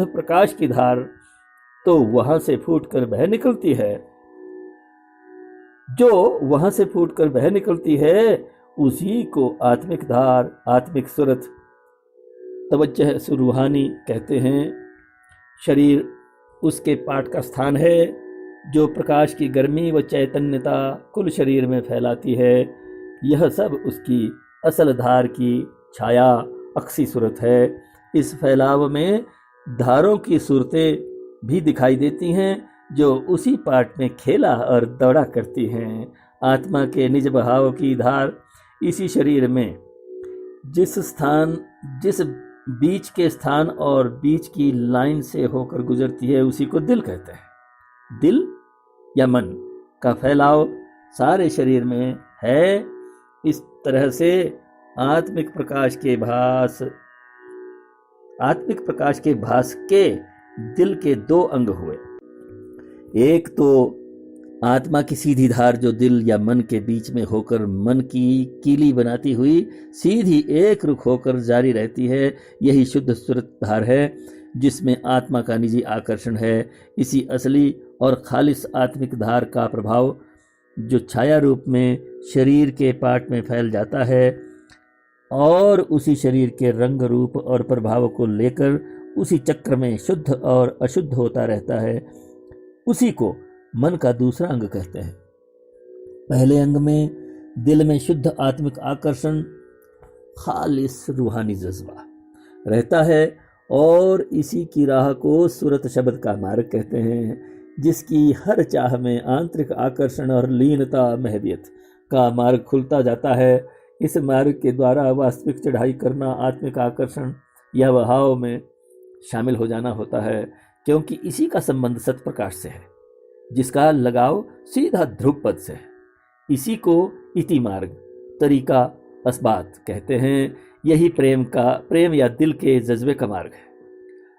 [SPEAKER 4] प्रकाश की धार तो वहां से फूटकर बह निकलती है। जो वहां से फूटकर बह निकलती है उसी को आत्मिक धार, आत्मिक सूरत, तवज्जह सुरूहानी कहते हैं। शरीर उसके पाठ का स्थान है जो प्रकाश की गर्मी व चैतन्यता कुल शरीर में फैलाती है। यह सब उसकी असल धार की छाया, अक्सी सूरत है। इस फैलाव में धारों की सूरतें भी दिखाई देती हैं जो उसी पाठ में खेला और दौड़ा करती हैं। आत्मा के निज भाव की धार इसी शरीर में जिस बीच के स्थान और बीच की लाइन से होकर गुजरती है उसी को दिल कहते हैं। दिल या मन का फैलाव सारे शरीर में है। इस तरह से आत्मिक प्रकाश के भास के दिल के दो अंग हुए। एक तो आत्मा की सीधी धार जो दिल या मन के बीच में होकर मन की कीली बनाती हुई सीधी एक रुख होकर जारी रहती है। यही शुद्ध सूरत धार है जिसमें आत्मा का निजी आकर्षण है। इसी असली और खालिस आत्मिक धार का प्रभाव जो छाया रूप में शरीर के पाट में फैल जाता है और उसी शरीर के रंग रूप और प्रभाव को लेकर उसी चक्र में शुद्ध और अशुद्ध होता रहता है, उसी को मन का दूसरा अंग कहते हैं। पहले अंग में दिल में शुद्ध आत्मिक आकर्षण, खालिस रूहानी जज्बा रहता है और इसी की राह को सूरत शब्द का मार्ग कहते हैं, जिसकी हर चाह में आंतरिक आकर्षण और लीनता महवियत का मार्ग खुलता जाता है। इस मार्ग के द्वारा वास्तविक चढ़ाई करना आत्मिक आकर्षण या भाव में शामिल हो जाना होता है, क्योंकि इसी का संबंध सत प्रकाश से है, जिसका लगाव सीधा ध्रुव पद से है। इसी को इति मार्ग, तरीका, असबात कहते हैं। यही प्रेम या दिल के जज्बे का मार्ग है।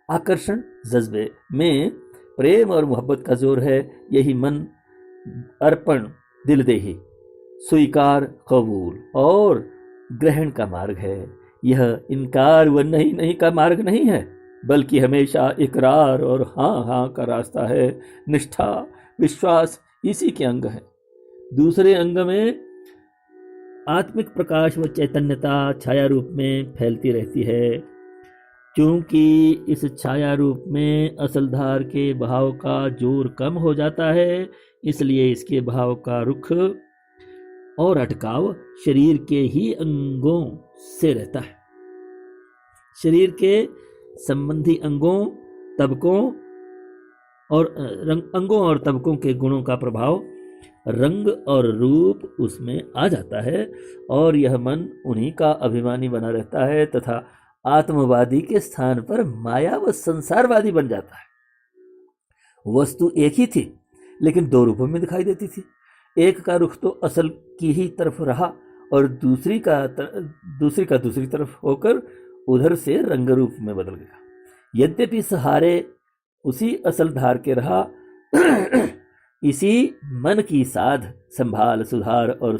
[SPEAKER 4] आकर्षण जज्बे में प्रेम और मोहब्बत का जोर है। यही मन, अर्पण, दिलदेही, स्वीकार, कबूल और ग्रहण का मार्ग है। यह इनकार व नहीं का मार्ग नहीं है, बल्कि हमेशा इकरार और हाँ का रास्ता है। निष्ठा, विश्वास इसी के अंग है। दूसरे अंग में आत्मिक प्रकाश व चैतन्यता छाया रूप में फैलती रहती है। क्योंकि इस छाया रूप में असल धार के भाव का जोर कम हो जाता है, इसलिए इसके भाव का रुख और अटकाव शरीर के ही अंगों से रहता है। शरीर के संबंधी अंगों और तबकों के गुणों का प्रभाव रंग और रूप उसमें आ जाता है और यह मन उन्हीं का अभिमानी बना रहता है तथा आत्मवादी के स्थान पर माया व संसारवादी बन जाता है। वस्तु एक ही थी, लेकिन दो रूपों में दिखाई देती थी। एक का रुख तो असल की ही तरफ रहा और दूसरी का दूसरी तरफ होकर उधर से रंग रूप में बदल गया। यद्यपि सहारे उसी असल धार के रहा, इसी मन की साध, संभाल, सुधार और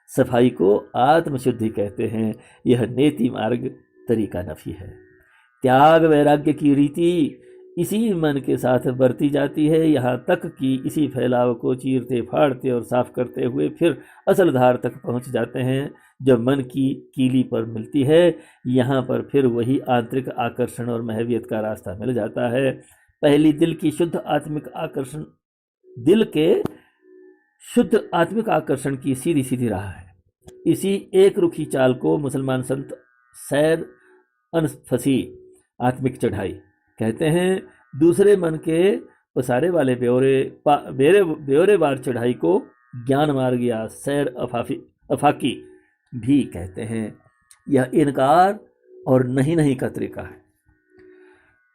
[SPEAKER 4] सफाई को आत्मशुद्धि कहते हैं। यह नेति मार्ग, तरीका नफी है। त्याग वैराग्य की रीति इसी मन के साथ बरती जाती है, यहाँ तक कि इसी फैलाव को चीरते फाड़ते और साफ करते हुए फिर असल धार तक पहुँच जाते हैं। जब मन की कीली पर मिलती है, यहाँ पर फिर वही आंतरिक आकर्षण और महवियत का रास्ता मिल जाता है। पहली दिल के शुद्ध आत्मिक आकर्षण की सीधी राह है। इसी एक रुखी चाल को मुसलमान संत सैर अनफसी आत्मिक चढ़ाई कहते हैं। दूसरे मन के पसारे वाले ब्योरेवार चढ़ाई को ज्ञान मार्ग या सैर अफाकी भी कहते हैं। यह इनकार और नहीं का तरीका है।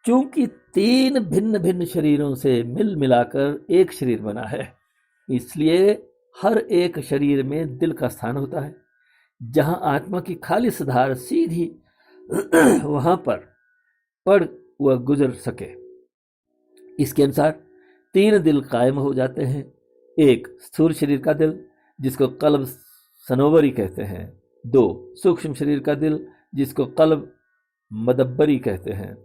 [SPEAKER 4] चूंकि तीन भिन्न भिन्न शरीरों से मिल मिलाकर एक शरीर बना है, इसलिए हर एक शरीर में दिल का स्थान होता है। जहां आत्मा की खालिस धार सीधी वहां पर पड़ व गुजर सके, इसके अनुसार तीन दिल कायम हो जाते हैं। एक स्थूल शरीर का दिल, जिसको कल्ब सनोवरी कहते हैं। दो सूक्ष्म शरीर का दिल, जिसको कल्ब मदब्बरी कहते हैं।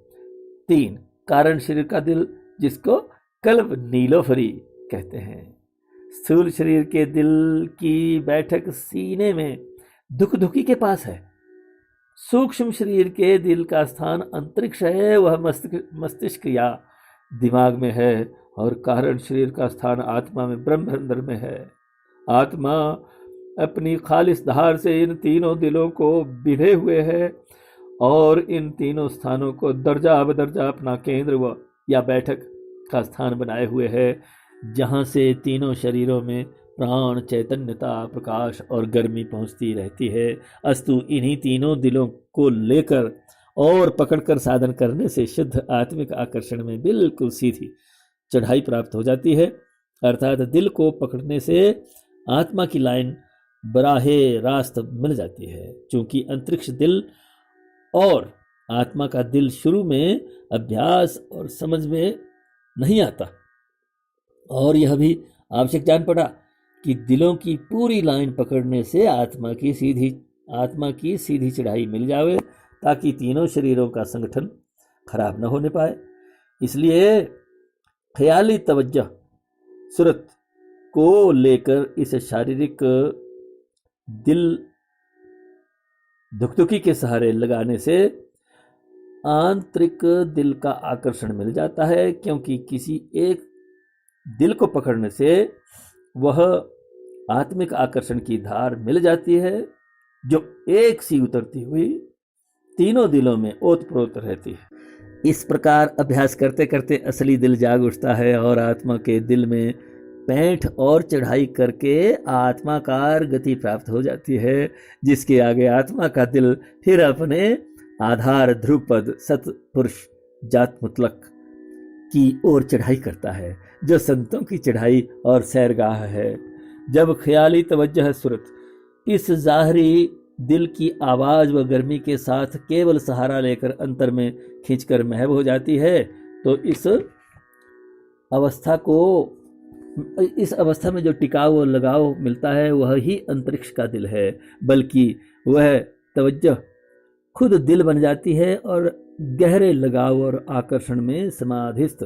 [SPEAKER 4] तीन कारण शरीर का दिल, जिसको कल्ब नीलोफरी कहते हैं। स्थूल शरीर के दिल की बैठक सीने में दुखी के पास है। सूक्ष्म शरीर के दिल का स्थान अंतरिक्ष है, वह मस्तिष्क या दिमाग में है। और कारण शरीर का स्थान आत्मा में ब्रह्मांड में है। आत्मा अपनी खालिस धार से इन तीनों दिलों को बिधे हुए है और इन तीनों स्थानों को दर्जा बदर्जा अपना केंद्र या बैठक का स्थान बनाए हुए है, जहाँ से तीनों शरीरों में प्राण, चैतन्यता, प्रकाश और गर्मी पहुँचती रहती है। अस्तु इन्हीं तीनों दिलों को लेकर और पकड़कर साधन करने से शुद्ध आत्मिक आकर्षण में बिल्कुल सीधी चढ़ाई प्राप्त हो जाती है। अर्थात दिल को पकड़ने से आत्मा की लाइन बराहे रास्त मिल जाती है। चूंकि अंतरिक्ष दिल और आत्मा का दिल शुरू में अभ्यास और समझ में नहीं आता, और यह भी आवश्यक जान पड़ा कि दिलों की पूरी लाइन पकड़ने से आत्मा की सीधी चढ़ाई मिल जावे, ताकि तीनों शरीरों का संगठन खराब न होने पाए। इसलिए ख्याली तवज्जो सूरत को लेकर इस शारीरिक दिल धुकधुकी के सहारे लगाने से आंतरिक दिल का आकर्षण मिल जाता है, क्योंकि किसी एक दिल को पकड़ने से वह आत्मिक आकर्षण की धार मिल जाती है, जो एक सी उतरती हुई तीनों दिलों में ओतप्रोत रहती है। इस प्रकार अभ्यास करते करते असली दिल जाग उठता है और आत्मा के दिल में पैंठ और चढ़ाई करके आत्माकार गति प्राप्त हो जाती है, जिसके आगे आत्मा का दिल फिर अपने आधार ध्रुवपद सतपुरुष जात मुतलक की ओर चढ़ाई करता है, जो संतों की चढ़ाई और सैरगाह है। जब ख्याली तवज्जह सूरत इस ज़ाहरी दिल की आवाज़ व गर्मी के साथ केवल सहारा लेकर अंतर में खींचकर महव हो जाती है, तो इस अवस्था में जो टिकाव और लगाव मिलता है वह ही अंतरिक्ष का दिल है, बल्कि वह तवज्जह खुद दिल बन जाती है और गहरे लगाव और आकर्षण में समाधिस्थ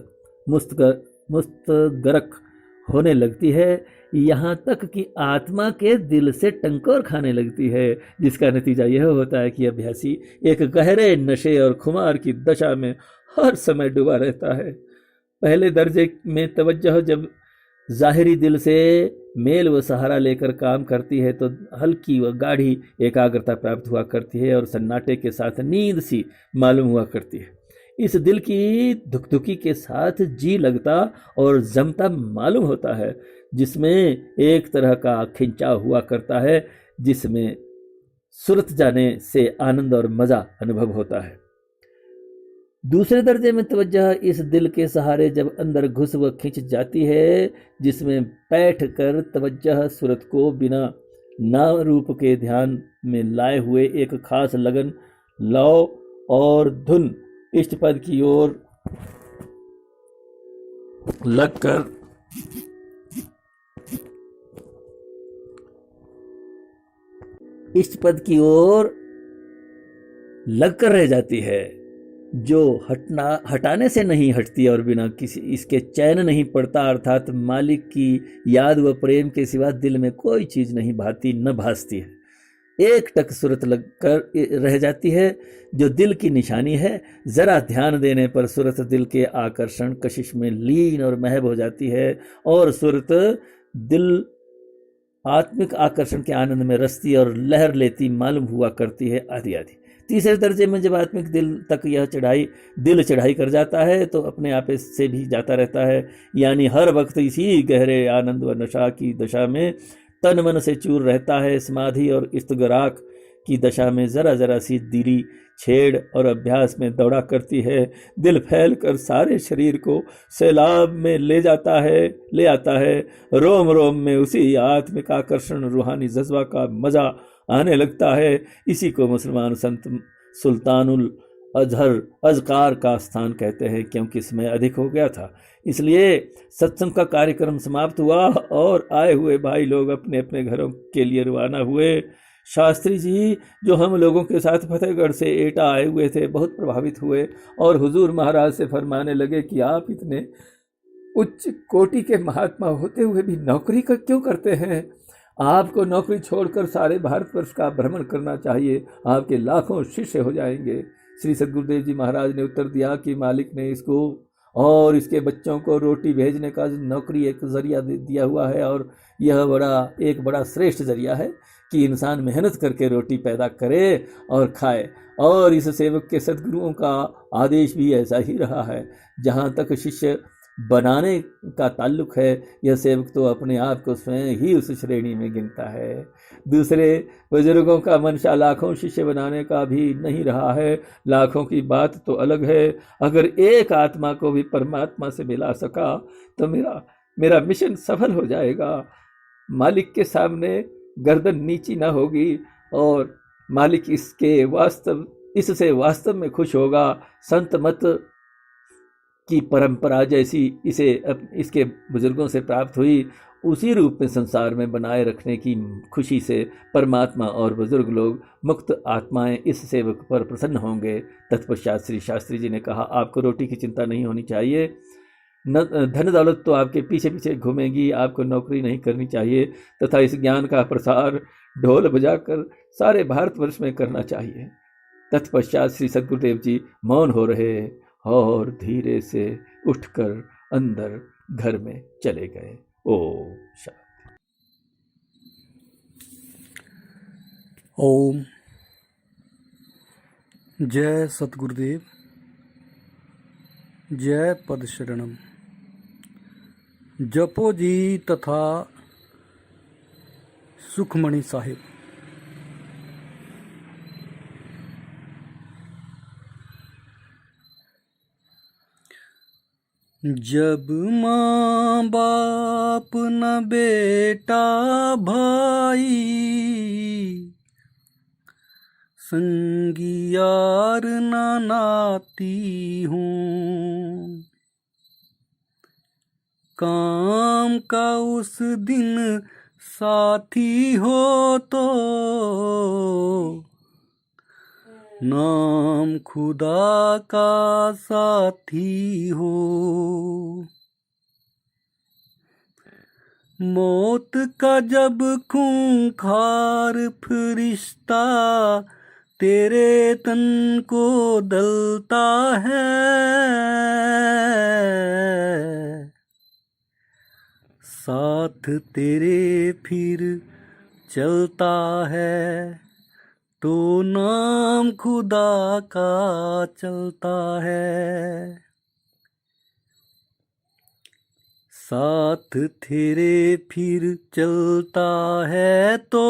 [SPEAKER 4] मुस्तगरक होने लगती है, यहाँ तक कि आत्मा के दिल से टंकोर खाने लगती है, जिसका नतीजा यह होता है कि अभ्यासी एक गहरे नशे और खुमार की दशा में हर समय डूबा रहता है। पहले दर्जे में तवज्जह जब ज़ाहिरी दिल से मेल व सहारा लेकर काम करती है तो हल्की व गाढ़ी एकाग्रता प्राप्त हुआ करती है और सन्नाटे के साथ नींद सी मालूम हुआ करती है। इस दिल की धुकधुकी के साथ जी लगता और जमता मालूम होता है, जिसमें एक तरह का खिंचाव हुआ करता है, जिसमें सुरत जाने से आनंद और मज़ा अनुभव होता है। दूसरे दर्जे में तवज्जह इस दिल के सहारे जब अंदर घुस व खिंच जाती है, जिसमें बैठ कर तवज्जह सूरत को बिना नाम रूप के ध्यान में लाए हुए एक खास लगन, लौ और धुन इष्ट पद की ओर लगकर इष्ट पद की ओर लगकर रह जाती है, जो हटाने से नहीं हटती और बिना किसी इसके चैन नहीं पड़ता, अर्थात मालिक की याद व प्रेम के सिवा दिल में कोई चीज़ नहीं भाती न भासती है। एक टक सूरत लगकर रह जाती है, जो दिल की निशानी है। ज़रा ध्यान देने पर सूरत दिल के आकर्षण कशिश में लीन और महब हो जाती है और सूरत दिल आत्मिक आकर्षण के आनंद में रसती और लहर लेती मालूम हुआ करती है आदि आदि। तीसरे दर्जे में जब आत्मिक दिल तक यह दिल चढ़ाई कर जाता है तो अपने आप से भी जाता रहता है, यानी हर वक्त इसी गहरे आनंद व नशा की दशा में तन मन से चूर रहता है। समाधि और इस्तगराक की दशा में ज़रा ज़रा सी दिली छेड़ और अभ्यास में दौड़ा करती है। दिल फैल कर सारे शरीर को सैलाब में ले आता है। रोम रोम में उसी आत्मिक आकर्षण रूहानी जज्बा का मज़ा आने लगता है। इसी को मुसलमान संत सुल्तानुल अज़कार का स्थान कहते हैं, क्योंकि समय अधिक हो गया था। इसलिए सत्संग का कार्यक्रम समाप्त हुआ और आए हुए भाई लोग अपने अपने घरों के लिए रवाना हुए। शास्त्री जी, जो हम लोगों के साथ फतेहगढ़ से एटा आए हुए थे, बहुत प्रभावित हुए और हुजूर महाराज से फरमाने लगे कि आप इतने उच्च कोटि के महात्मा होते हुए भी नौकरी का क्यों करते हैं? आपको नौकरी छोड़कर सारे भारतवर्ष का भ्रमण करना चाहिए, आपके लाखों शिष्य हो जाएंगे। श्री सद्गुरुदेव जी महाराज ने उत्तर दिया कि मालिक ने इसको और इसके बच्चों को रोटी भेजने का नौकरी एक जरिया दिया हुआ है, और यह एक बड़ा श्रेष्ठ जरिया है कि इंसान मेहनत करके रोटी पैदा करे और खाए। और इस सेवक के सद्गुरुओं का आदेश भी ऐसा ही रहा है। जहाँ तक शिष्य बनाने का ताल्लुक है, यह सेवक तो अपने आप को स्वयं ही उस श्रेणी में गिनता है। दूसरे बुजुर्गों का मंशा लाखों शिष्य बनाने का भी नहीं रहा है। लाखों की बात तो अलग है, अगर एक आत्मा को भी परमात्मा से मिला सका तो मेरा मिशन सफल हो जाएगा। मालिक के सामने गर्दन नीची ना होगी और मालिक इससे वास्तव में खुश होगा। संत मत की परंपरा जैसी इसके बुजुर्गों से प्राप्त हुई, उसी रूप में संसार में बनाए रखने की खुशी से परमात्मा और बुजुर्ग लोग मुक्त आत्माएं इस सेवक पर प्रसन्न होंगे। तत्पश्चात श्री शास्त्री जी ने कहा, आपको रोटी की चिंता नहीं होनी चाहिए। धन दौलत तो आपके पीछे पीछे घूमेगी, आपको नौकरी नहीं करनी चाहिए तथा इस ज्ञान का प्रसार ढोल बजाकर सारे भारतवर्ष में करना चाहिए। तत्पश्चात श्री सद्गुरुदेव जी मौन हो रहे और धीरे से उठकर अंदर घर में चले गए। ओम शांति।
[SPEAKER 5] ओम जय सतगुरुदेव, जय पद शरणम। जपो जी तथा सुखमणि साहिब। जब माँ बाप न बेटा भाई, संगी यार ना नाती हूँ, काम का उस दिन साथी हो तो नाम खुदा का साथी हो। मौत का जब खूंखार फरिश्ता तेरे तन को दलता है, साथ तेरे फिर चलता है तो नाम खुदा का चलता है। साथ तेरे फिर चलता है तो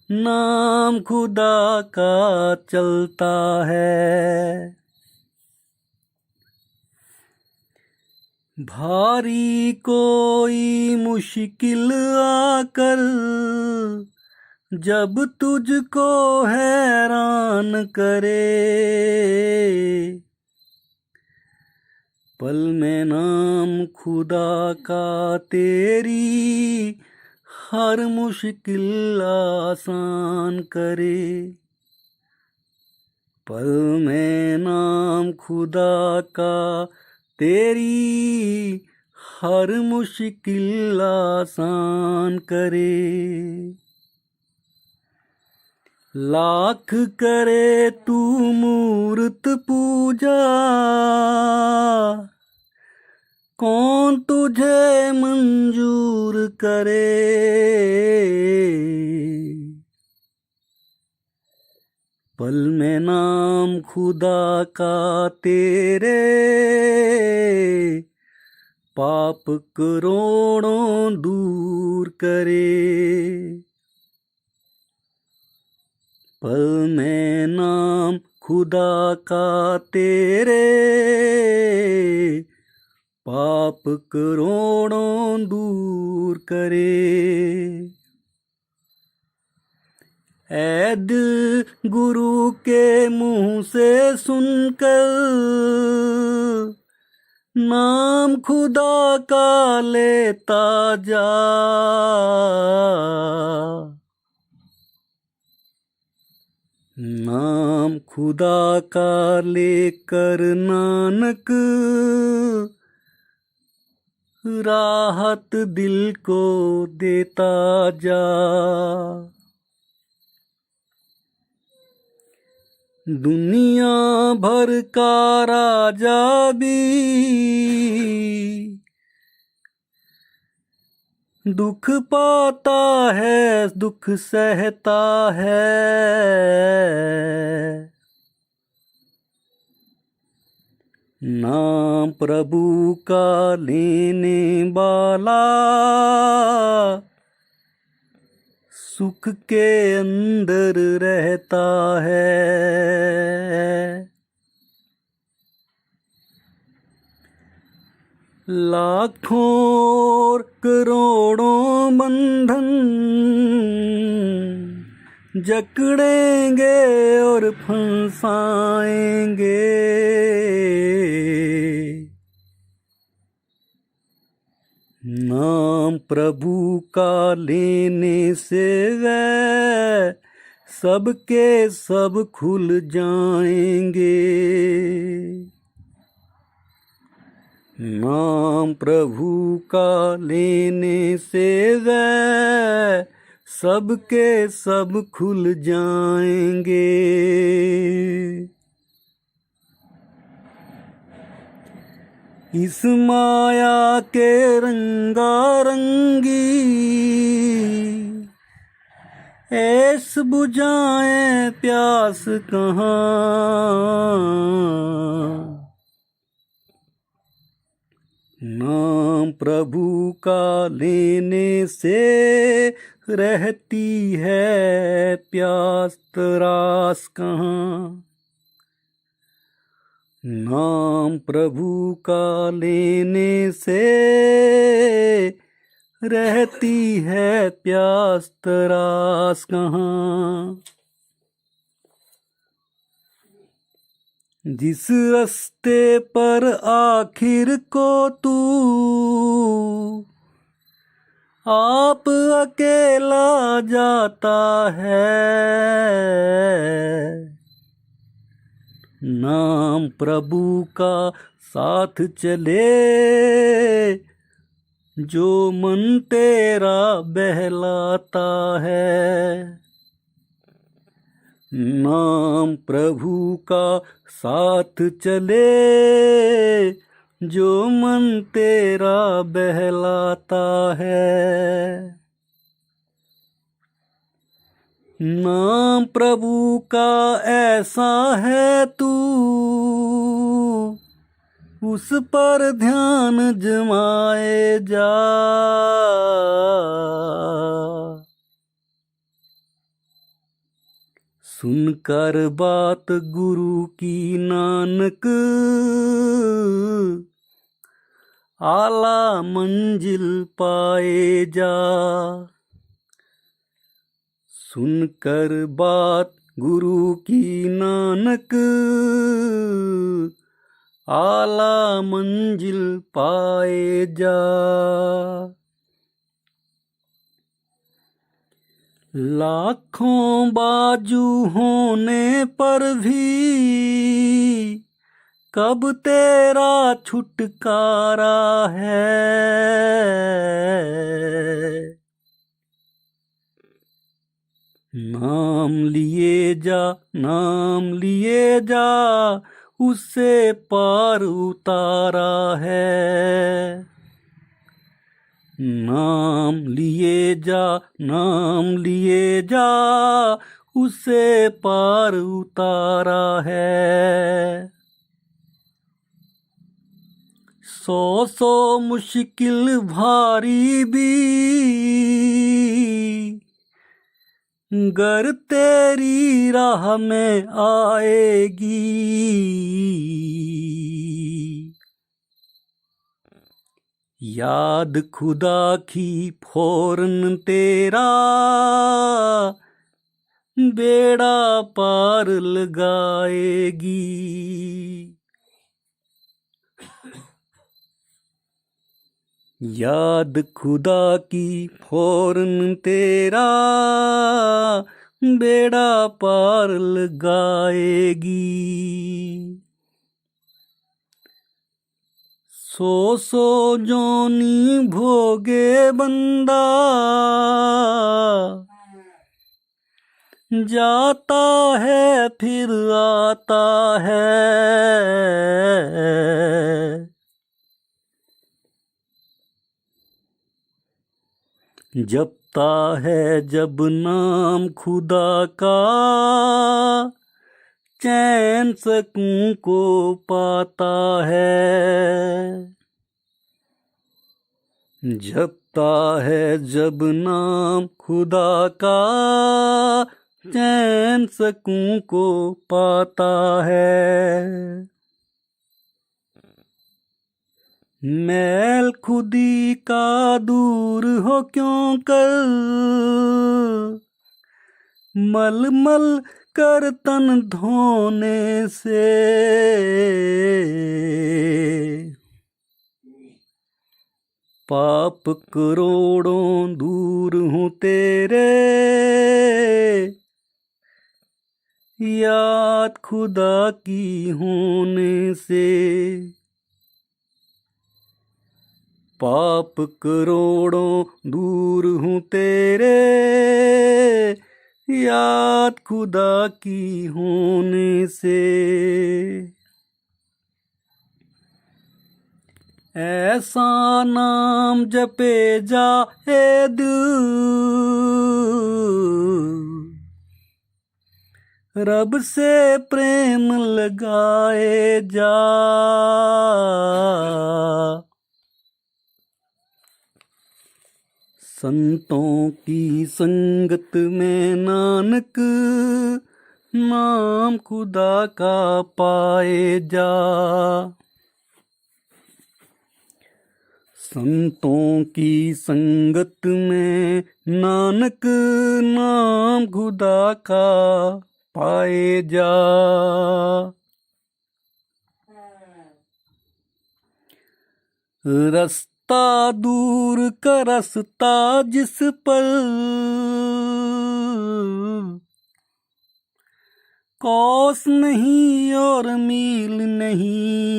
[SPEAKER 5] नाम खुदा का चलता है। भारी कोई मुश्किल आकर जब तुझको हैरान करे, पल में नाम खुदा का तेरी हर मुश्किल आसान करे। पल में नाम खुदा का तेरी हर मुश्किल आसान करे। लाख करे तू मूर्त पूजा, कौन तुझे मंजूर करे। पल में नाम खुदा का तेरे पाप करोड़ों दूर करे। पल में नाम खुदा का तेरे पाप करोड़ों दूर करे। ऐ दिल गुरु के मुंह से सुनकर नाम खुदा का लेता जा। नाम खुदा का लेकर नानक राहत दिल को देता जा। दुनिया भर का राजा भी दुख पाता है, दुख सहता है। नाम प्रभु का लेने वाला सुख के अंदर रहता है। लाखों और करोड़ों बंधन जकड़ेंगे और फंसाएंगे, नाम प्रभु का लेने से वह सबके सब खुल जाएंगे। नाम प्रभु का लेने से वह सबके सब खुल जाएंगे। इस माया के रंगारंगी ऐस बुझाएं प्यास कहाँ। नाम प्रभु का लेने से रहती है प्यास, त्रास कहाँ। नाम प्रभु का लेने से रहती है प्यास, त्रास कहाँ। जिस रास्ते पर आखिर को तू आप अकेला जाता है, नाम प्रभु का साथ चले जो मन तेरा बहलाता है। नाम प्रभु का साथ चले जो मन तेरा बहलाता है। नाम प्रभु का ऐसा है तू उस पर ध्यान जमाए जा। सुनकर बात गुरु की नानक आला मंजिल पाए जा। सुनकर बात गुरु की नानक आला मंजिल पाए जा। लाखों बाजू होने पर भी कब तेरा छुटकारा है। नाम लिए जा, नाम लिए जा, उससे पार उतारा है। नाम लिए जा, नाम लिए जा, उससे पार उतारा है। सौ मुश्किल भारी भी गर तेरी राह में आएगी। याद खुदा की फौरन तेरा बेड़ा पार लगाएगी। याद खुदा की फौरन तेरा बेड़ा पार लगाएगी। सौ जोनी भोगे बंदा जाता है फिर आता है। जपता है जब नाम खुदा का चैन सकूं को पाता है। जपता है जब नाम खुदा का चैन सकूं को पाता है। मैल खुदी का दूर हो क्यों कर मल मल कर तन धोने से। पाप करोड़ों दूर हूँ तेरे याद खुदा की होने से। पाप करोड़ों दूर हूँ तेरे, याद खुदा की होने से। ऐसा नाम जपे जाए दिल, रब से प्रेम लगाए जा। संतों की संगत में नानक, नाम खुदा का पाए जा। संतों की संगत में नानक, नाम खुदा का पाए जा। रास्ता दूर का रास्ता जिस पर कौस नहीं और मील नहीं,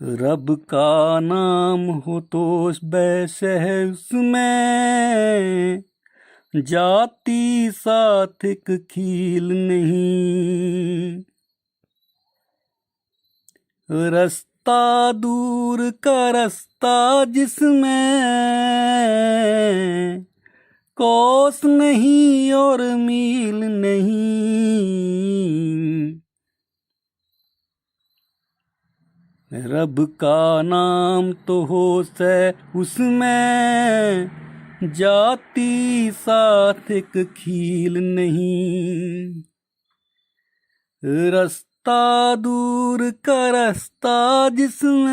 [SPEAKER 5] रब का नाम हो तो वैसे है उसमें, जाति साथ एक खील नहीं। रास्ता दूर का रास्ता जिसमें कौस नहीं और मील नहीं, रब का नाम तो हो से उसमें, जाति साथ एक खील नहीं। रास्ता दूर का रास्ता जिसमें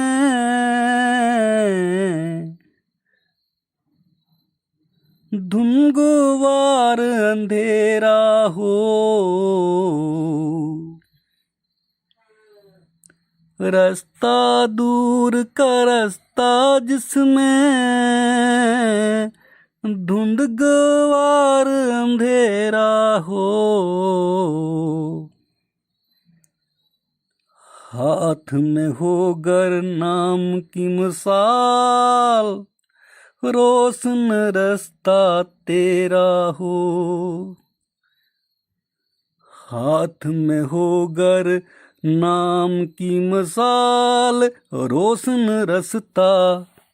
[SPEAKER 5] धुंधुवार अंधेरा हो, रास्ता दूर का रास्ता जिसमें धुंधुवार अंधेरा हो, हाथ में होगर नाम की मिसाल, रोशन रास्ता तेरा हो। हाथ में होगर नाम की मिसाल, रोशन रास्ता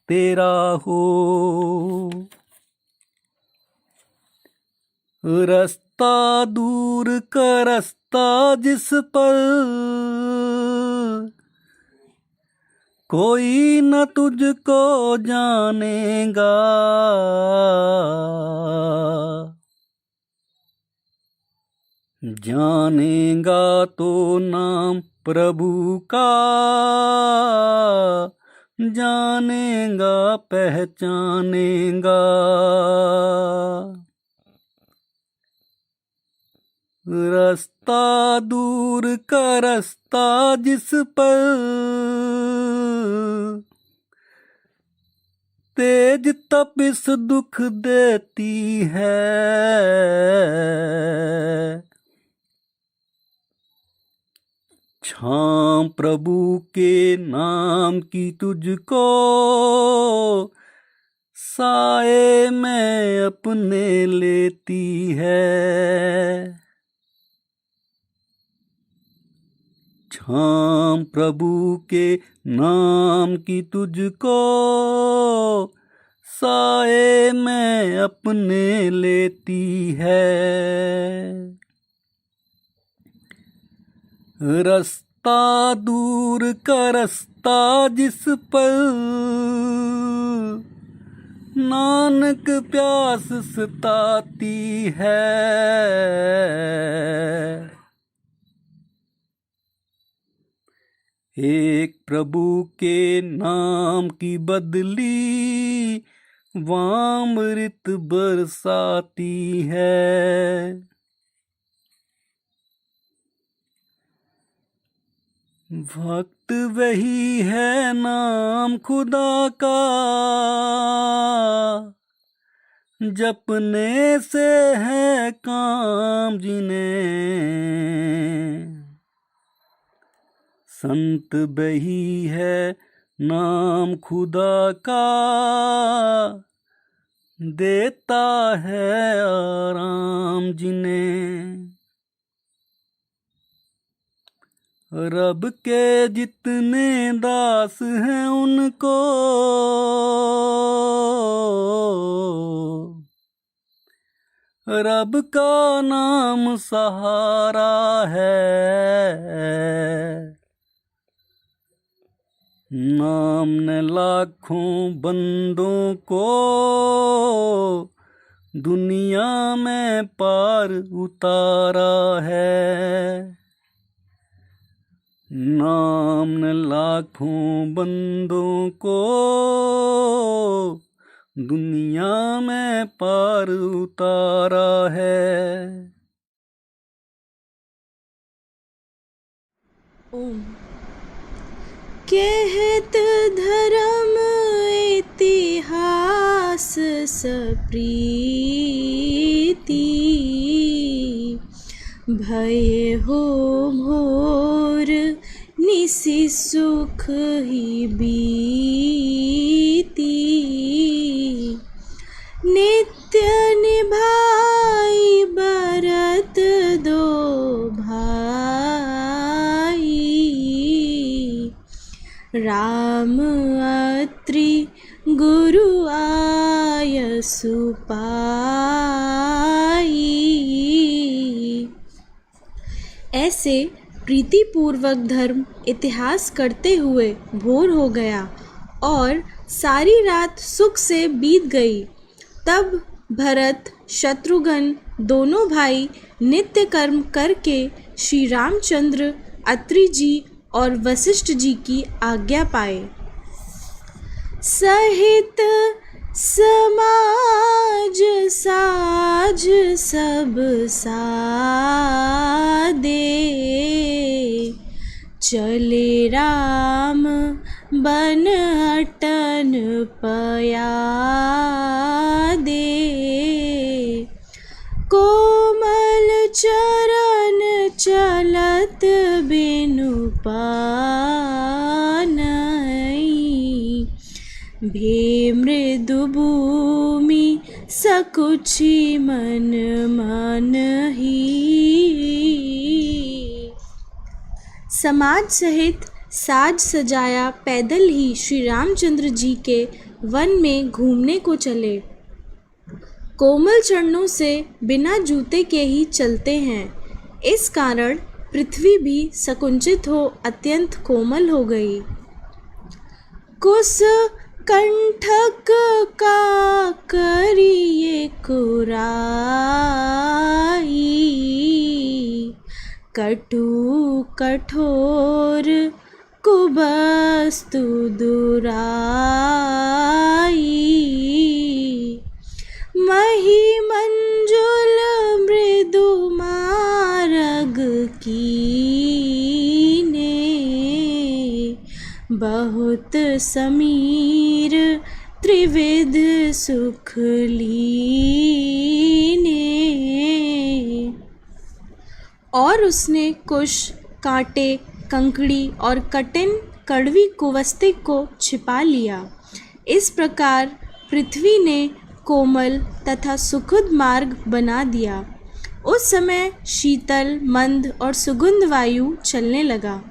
[SPEAKER 5] तेरा हो। रास्ता दूर का रास्ता जिस पर कोई न तुझको जानेगा, जानेगा तो नाम प्रभु का, जानेगा पहचानेगा। रास्ता दूर का रास्ता जिस पर तेज तपिश दुख देती है, छां प्रभु के नाम की तुझको साए में अपने लेती है। छां प्रभु के नाम की तुझको साए में अपने लेती है। रास्ता दूर का रास्ता जिस पर नानक प्यास सताती है, एक प्रभु के नाम की बदली वामृत बरसाती है। भक्त वही है नाम खुदा का, जपने से है काम जिन्हें, संत बही है नाम खुदा का, देता है आराम जिन्हें। रब के जितने दास हैं उनको रब का नाम सहारा है। नाम ने लाखों बंदों को दुनिया में पार उतारा है। नाम ने लाखों बंदों को दुनिया में पार उतारा है।
[SPEAKER 6] ओम। कहत धर्म इतिहास सप्रीति, भय हो भोर निसि सुख ही बीती। नित्य निभाई बरत दो भाई, राम अत्रि गुरु आयसु पाई। ऐसे प्रीतिपूर्वक धर्म इतिहास करते हुए भोर हो गया और सारी रात सुख से बीत गई। तब भरत शत्रुघ्न दोनों भाई नित्य कर्म करके श्री रामचंद्र, अत्रि जी और वशिष्ठ जी की आज्ञा पाए। सहित समाज साज सब सादे, चले राम बन अटन पयादे। कोमल चरण चलत बिनु पानई, भे मृदु भूमि सकुचि मन मानहि। समाज सहित साज सजाया पैदल ही श्री रामचंद्र जी के वन में घूमने को चले। कोमल चरणों से बिना जूते के ही चलते हैं, इस कारण पृथ्वी भी संकुचित हो अत्यंत कोमल हो गई। कुस कंठक का करिए कुराई, कटु कठोर कुबस्तु दुराई। मही मंजुल मृदु मारग कीने, बहुत समीर त्रिविध सुख लीने। और उसने कुश, कांटे, कंकड़ी और कठिन कड़वी कुवस्तिक को छिपा लिया। इस प्रकार पृथ्वी ने कोमल तथा सुखद मार्ग बना दिया। उस समय शीतल, मंद और सुगंध वायु चलने लगा।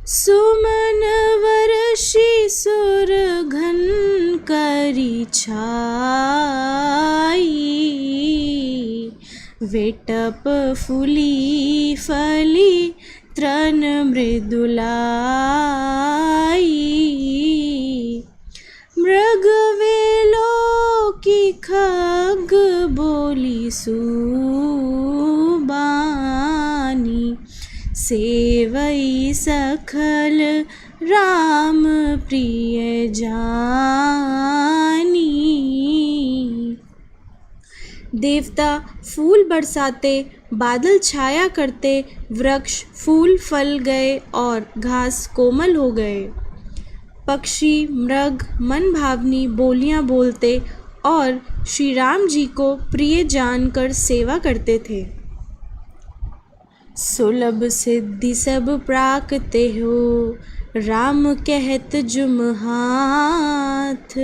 [SPEAKER 6] सुमन वर्षि सुर घन करी छाई, वेटप फूली फली तृण मृदुलाई। मृग वेलो की खग बोली सुबानी, सेवई सखल राम प्रिय जानी। देवता फूल बरसाते, बादल छाया करते, वृक्ष फूल फल गए और घास कोमल हो गए। पक्षी मृग मन भावनी बोलियां बोलते और श्री राम जी को प्रिय जानकर सेवा करते थे। सुलभ सिद्धि सब प्राकते हो, राम कहत जुम हाथ।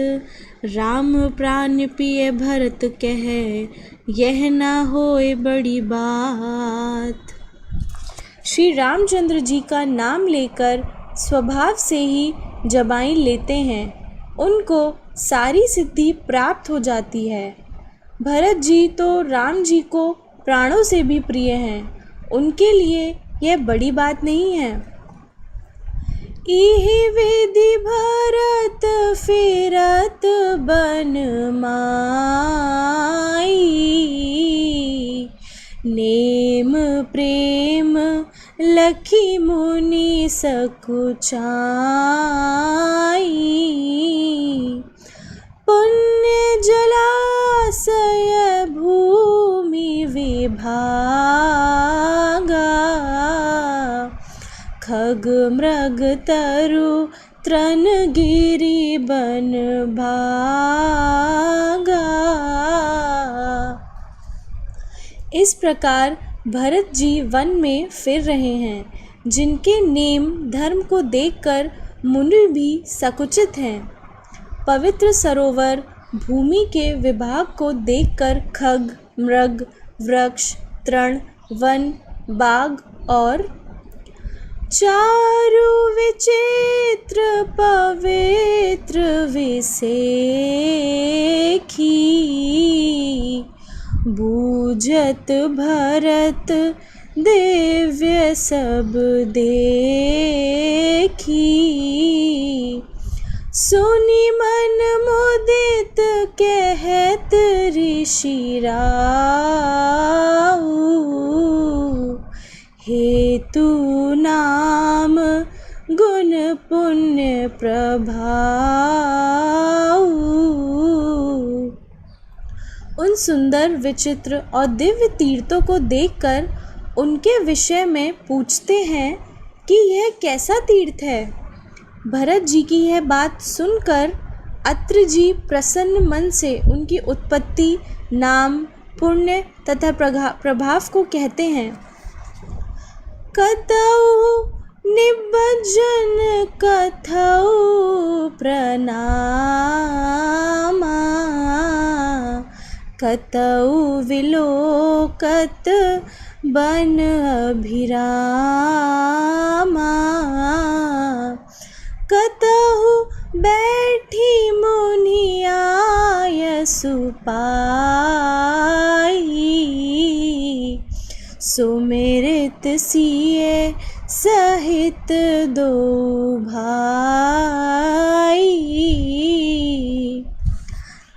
[SPEAKER 6] राम प्राण पिय भरत कहे, यह ना होए बड़ी बात। श्री रामचंद्र जी का नाम लेकर स्वभाव से ही जबाइन लेते हैं, उनको सारी सिद्धि प्राप्त हो जाती है। भरत जी तो राम जी को प्राणों से भी प्रिय हैं, उनके लिए यह बड़ी बात नहीं है। इहि विधि भरत फेरत बन माई, नेम प्रेम लखी मुनि सकुचाई। पुण्य जलाशय भूमि विभागा, खग मृग तरु तृण गिरि बन भागा। इस प्रकार भरत जी वन में फिर रहे हैं, जिनके नेम धर्म को देखकर मुनि भी सकुचित हैं। पवित्र सरोवर भूमि के विभाग को देखकर खग, मृग, वृक्ष, तृण, वन, बाग और चारु विचित्र पवित्र विसेखी, बूझत भरत दिव्य सब देखी। सुनि मन मुदित कहत ऋषि राऊ, हेतु नाम गुण पुण्य प्रभाऊ। उन सुंदर विचित्र और दिव्य तीर्थों को देखकर उनके विषय में पूछते हैं कि यह कैसा तीर्थ है। भरत जी की यह बात सुनकर अत्रि जी प्रसन्न मन से उनकी उत्पत्ति, नाम, पुण्य तथा प्रभाव को कहते हैं। कतौ निबज्जन कथौ प्रणामा, कतौ विलोकत बन अभिरामा, कतहु बैठी मुनि आय सुपाई, सुमिरित सिए सहित दो भाई।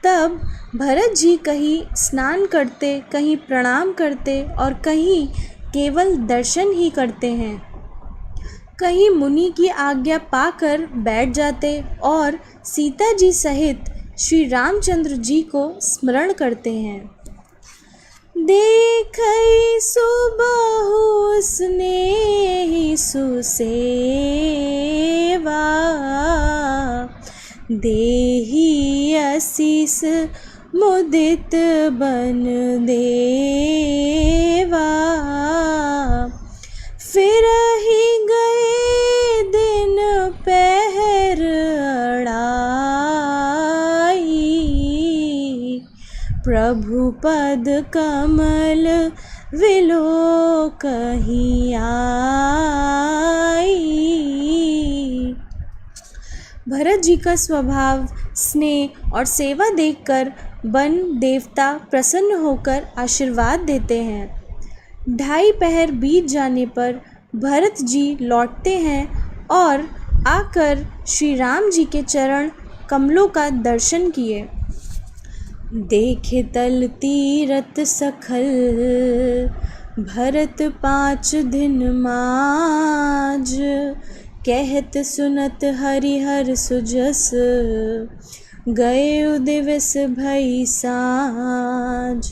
[SPEAKER 6] तब भरत जी कहीं स्नान करते, कहीं प्रणाम करते और कहीं केवल दर्शन ही करते हैं। कहीं मुनि की आज्ञा पाकर बैठ जाते और सीता जी सहित श्री रामचंद्र जी को स्मरण करते हैं। देखई सुबहु स्नेहि सुसेवा, देहि आशीष मुदित बन देवा। फिर ही गए दिन पहर अड़ाई, प्रभु पद कमल विलोकहि आई। भरत जी का स्वभाव स्नेह और सेवा देखकर वन देवता प्रसन्न होकर आशीर्वाद देते हैं। 2.5 पहर बीत जाने पर भरत जी लौटते हैं और आकर श्री राम जी के चरण कमलों का दर्शन किए। देखे तल तीरथ सखल, भरत 5 दिन माज, कहत सुनत हरिहर सुजस, गए दिवस भई साँझ।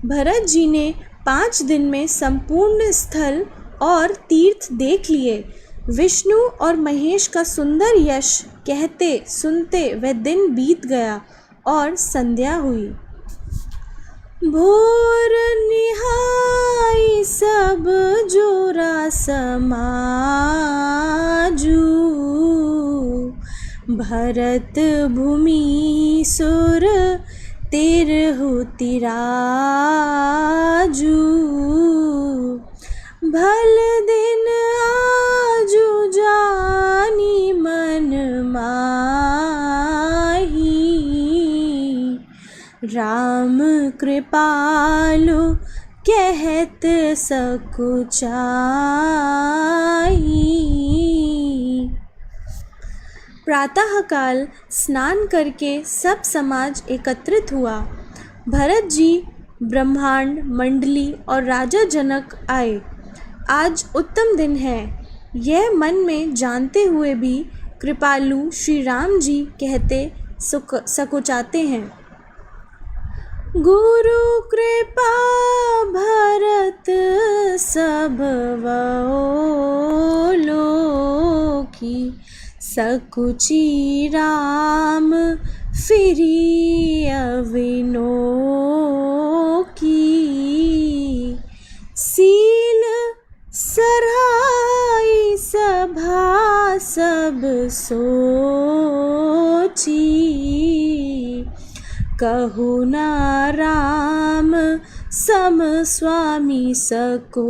[SPEAKER 6] भरत जी ने 5 दिन में संपूर्ण स्थल और तीर्थ देख लिए। विष्णु और महेश का सुंदर यश कहते सुनते वह दिन बीत गया और संध्या हुई। भोर निहाई सब जोरा समाजू, भरत भूमि सुर तिरहु तिराजू, भल दिन आजू जानी मन माही, राम कृपालु कहत सकुचाई। प्रातःकाल स्नान करके सब समाज एकत्रित हुआ। भरत जी, ब्रह्मांड मंडली और राजा जनक आए। आज उत्तम दिन है, यह मन में जानते हुए भी कृपालु श्री राम जी कहते सकुचाते हैं। गुरु कृपा भरत सब लोकी, सकुची राम फिरी अविनो की, सील सराई सभा सब सोची, कहु न राम सम स्वामी सकोची।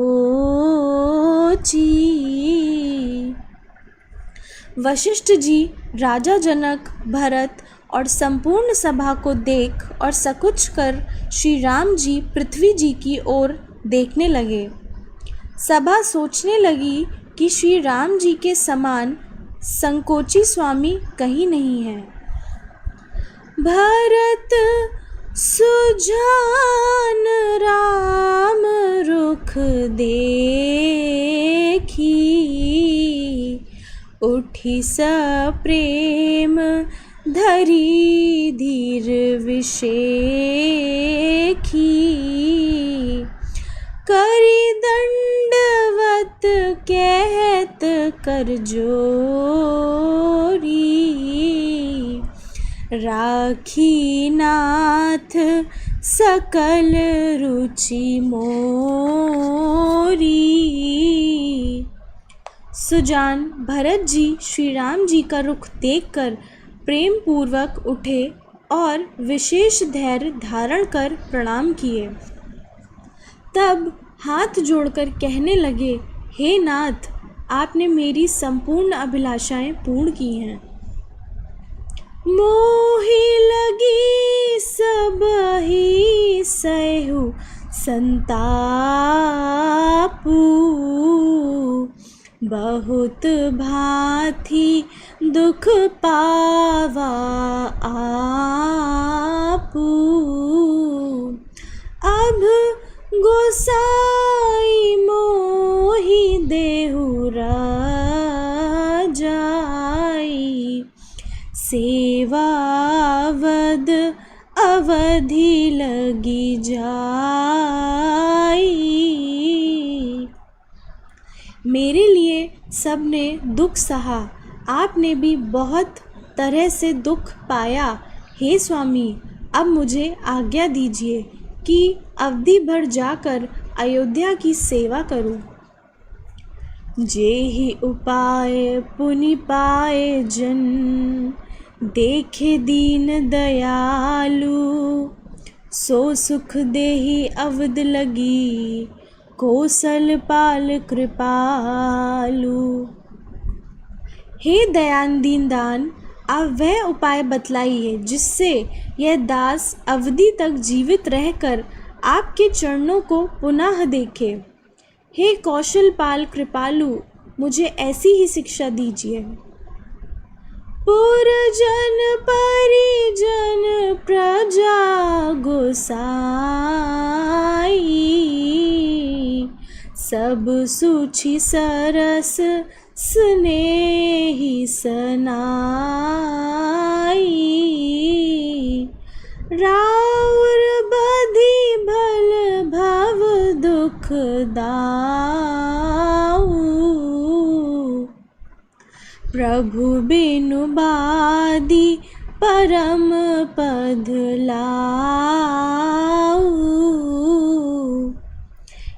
[SPEAKER 6] वशिष्ठ जी राजा जनक, भरत और संपूर्ण सभा को देख और सकुच कर श्री राम जी पृथ्वी जी की ओर देखने लगे। सभा सोचने लगी कि श्री राम जी के समान संकोची स्वामी कहीं नहीं है। भरत सुजान राम रुख देखी, उठी सप्रेम धरी धीर विषेखी, करी दंडवत कहत कर जोरी, राखी नाथ सकल रुचि मोरी। सुजान भरत जी श्री राम जी का रुख देखकर प्रेम पूर्वक उठे और विशेष धैर्य धारण कर प्रणाम किए। तब हाथ जोड़कर कहने लगे, हे नाथ, आपने मेरी संपूर्ण अभिलाषाएं पूर्ण की हैं। मोहि लगी सब ही सहु संतापू, बहुत भांति दुख पावा आपू, अब गोसाई मोहि देहु राजाई, सेवावद अवधि लगी जाई। मेरे लिए सबने दुख सहा, आपने भी बहुत तरह से दुख पाया। हे स्वामी, अब मुझे आज्ञा दीजिए कि अवधि भर जाकर अयोध्या की सेवा करूं। जेहि उपाय पुनि पाए जन, देखे दीन दयालु, सो सुख देहि अवध लगी, कौशलपाल कृपालु। हे दयान दीनदान, आप वह उपाय बतलाइए जिससे यह दास अवधि तक जीवित रहकर आपके चरणों को पुनः देखे। हे कौशलपाल कृपालु, मुझे ऐसी ही शिक्षा दीजिए। पुरजन परिजन प्रजा गोसाई, सब सुचि सरस स्नेही सनाई, राउर बधि भल भव दुख दाऊ, प्रभु बिनु बादी परम पद लाऊ।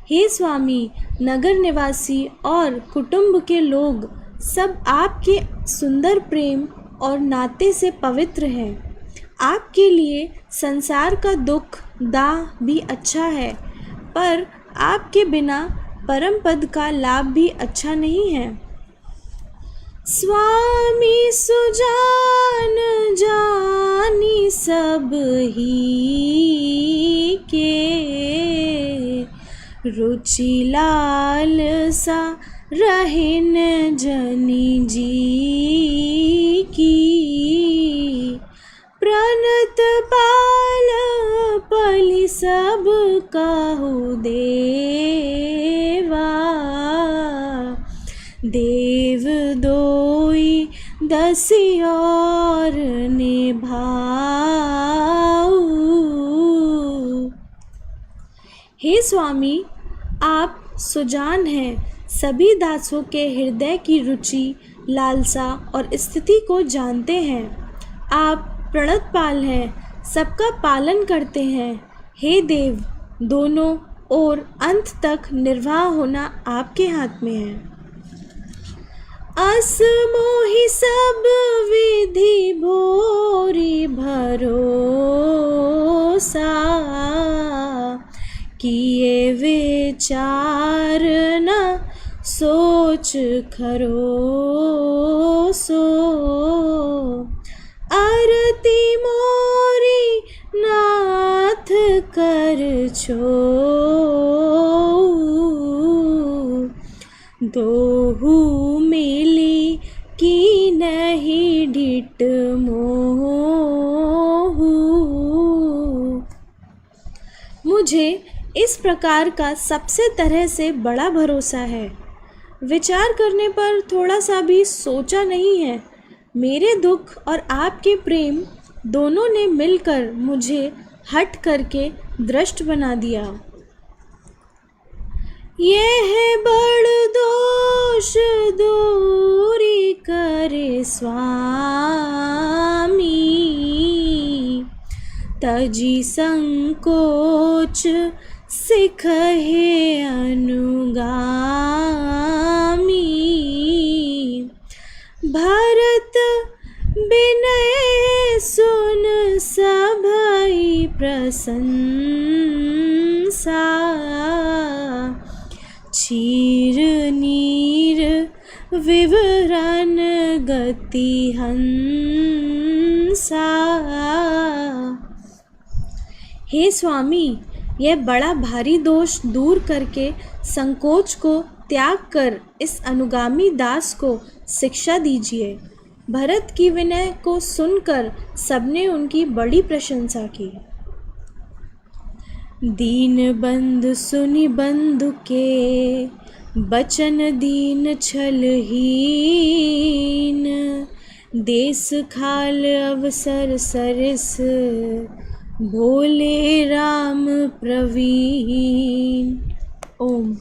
[SPEAKER 6] हे स्वामी, नगर निवासी और कुटुंब के लोग सब आपके सुंदर प्रेम और नाते से पवित्र हैं। आपके लिए संसार का दुख दाह भी अच्छा है, पर आपके बिना परम पद का लाभ भी अच्छा नहीं है। स्वामी सुजान जानी सब ही के, रुचि लाल सा रहेन जनी जी की, प्रणत पाल पलि सब काहू देवा, देव दोई दसी और निभाऊ। हे स्वामी, आप सुजान हैं, सभी दासों के हृदय की रुचि, लालसा और स्थिति को जानते हैं। आप प्रणतपाल हैं, सबका पालन करते हैं। हे देव, दोनों ओर अंत तक निर्वाह होना आपके हाथ में है। असमोहि सब विधि भोरी भरोसा, किए विचार न सोच खरोसो, आरती मोरी नाथ कर छो, दोहू मिली की नहीं ढिट मोहू। मुझे इस प्रकार का सबसे तरह से बड़ा भरोसा है, विचार करने पर थोड़ा सा भी सोचा नहीं है। मेरे दुख और आपके प्रेम दोनों ने मिलकर मुझे हट करके दृष्ट बना दिया। यह बड़ दोष दूरी करे स्वामी, तजी संकोच सिखहे अनुगामी, भरत बिनय सुन सभई प्रशंसा, चीर नीर विवरण गति हंसा। हे स्वामी, यह बड़ा भारी दोष दूर करके संकोच को त्याग कर इस अनुगामी दास को शिक्षा दीजिए। भरत की विनय को सुनकर सबने उनकी बड़ी प्रशंसा की। दीन बंधु सुनि बंधु के बचन दीन छलहीन, देश खाल अवसर सरिस भोले राम प्रवीण। ओम।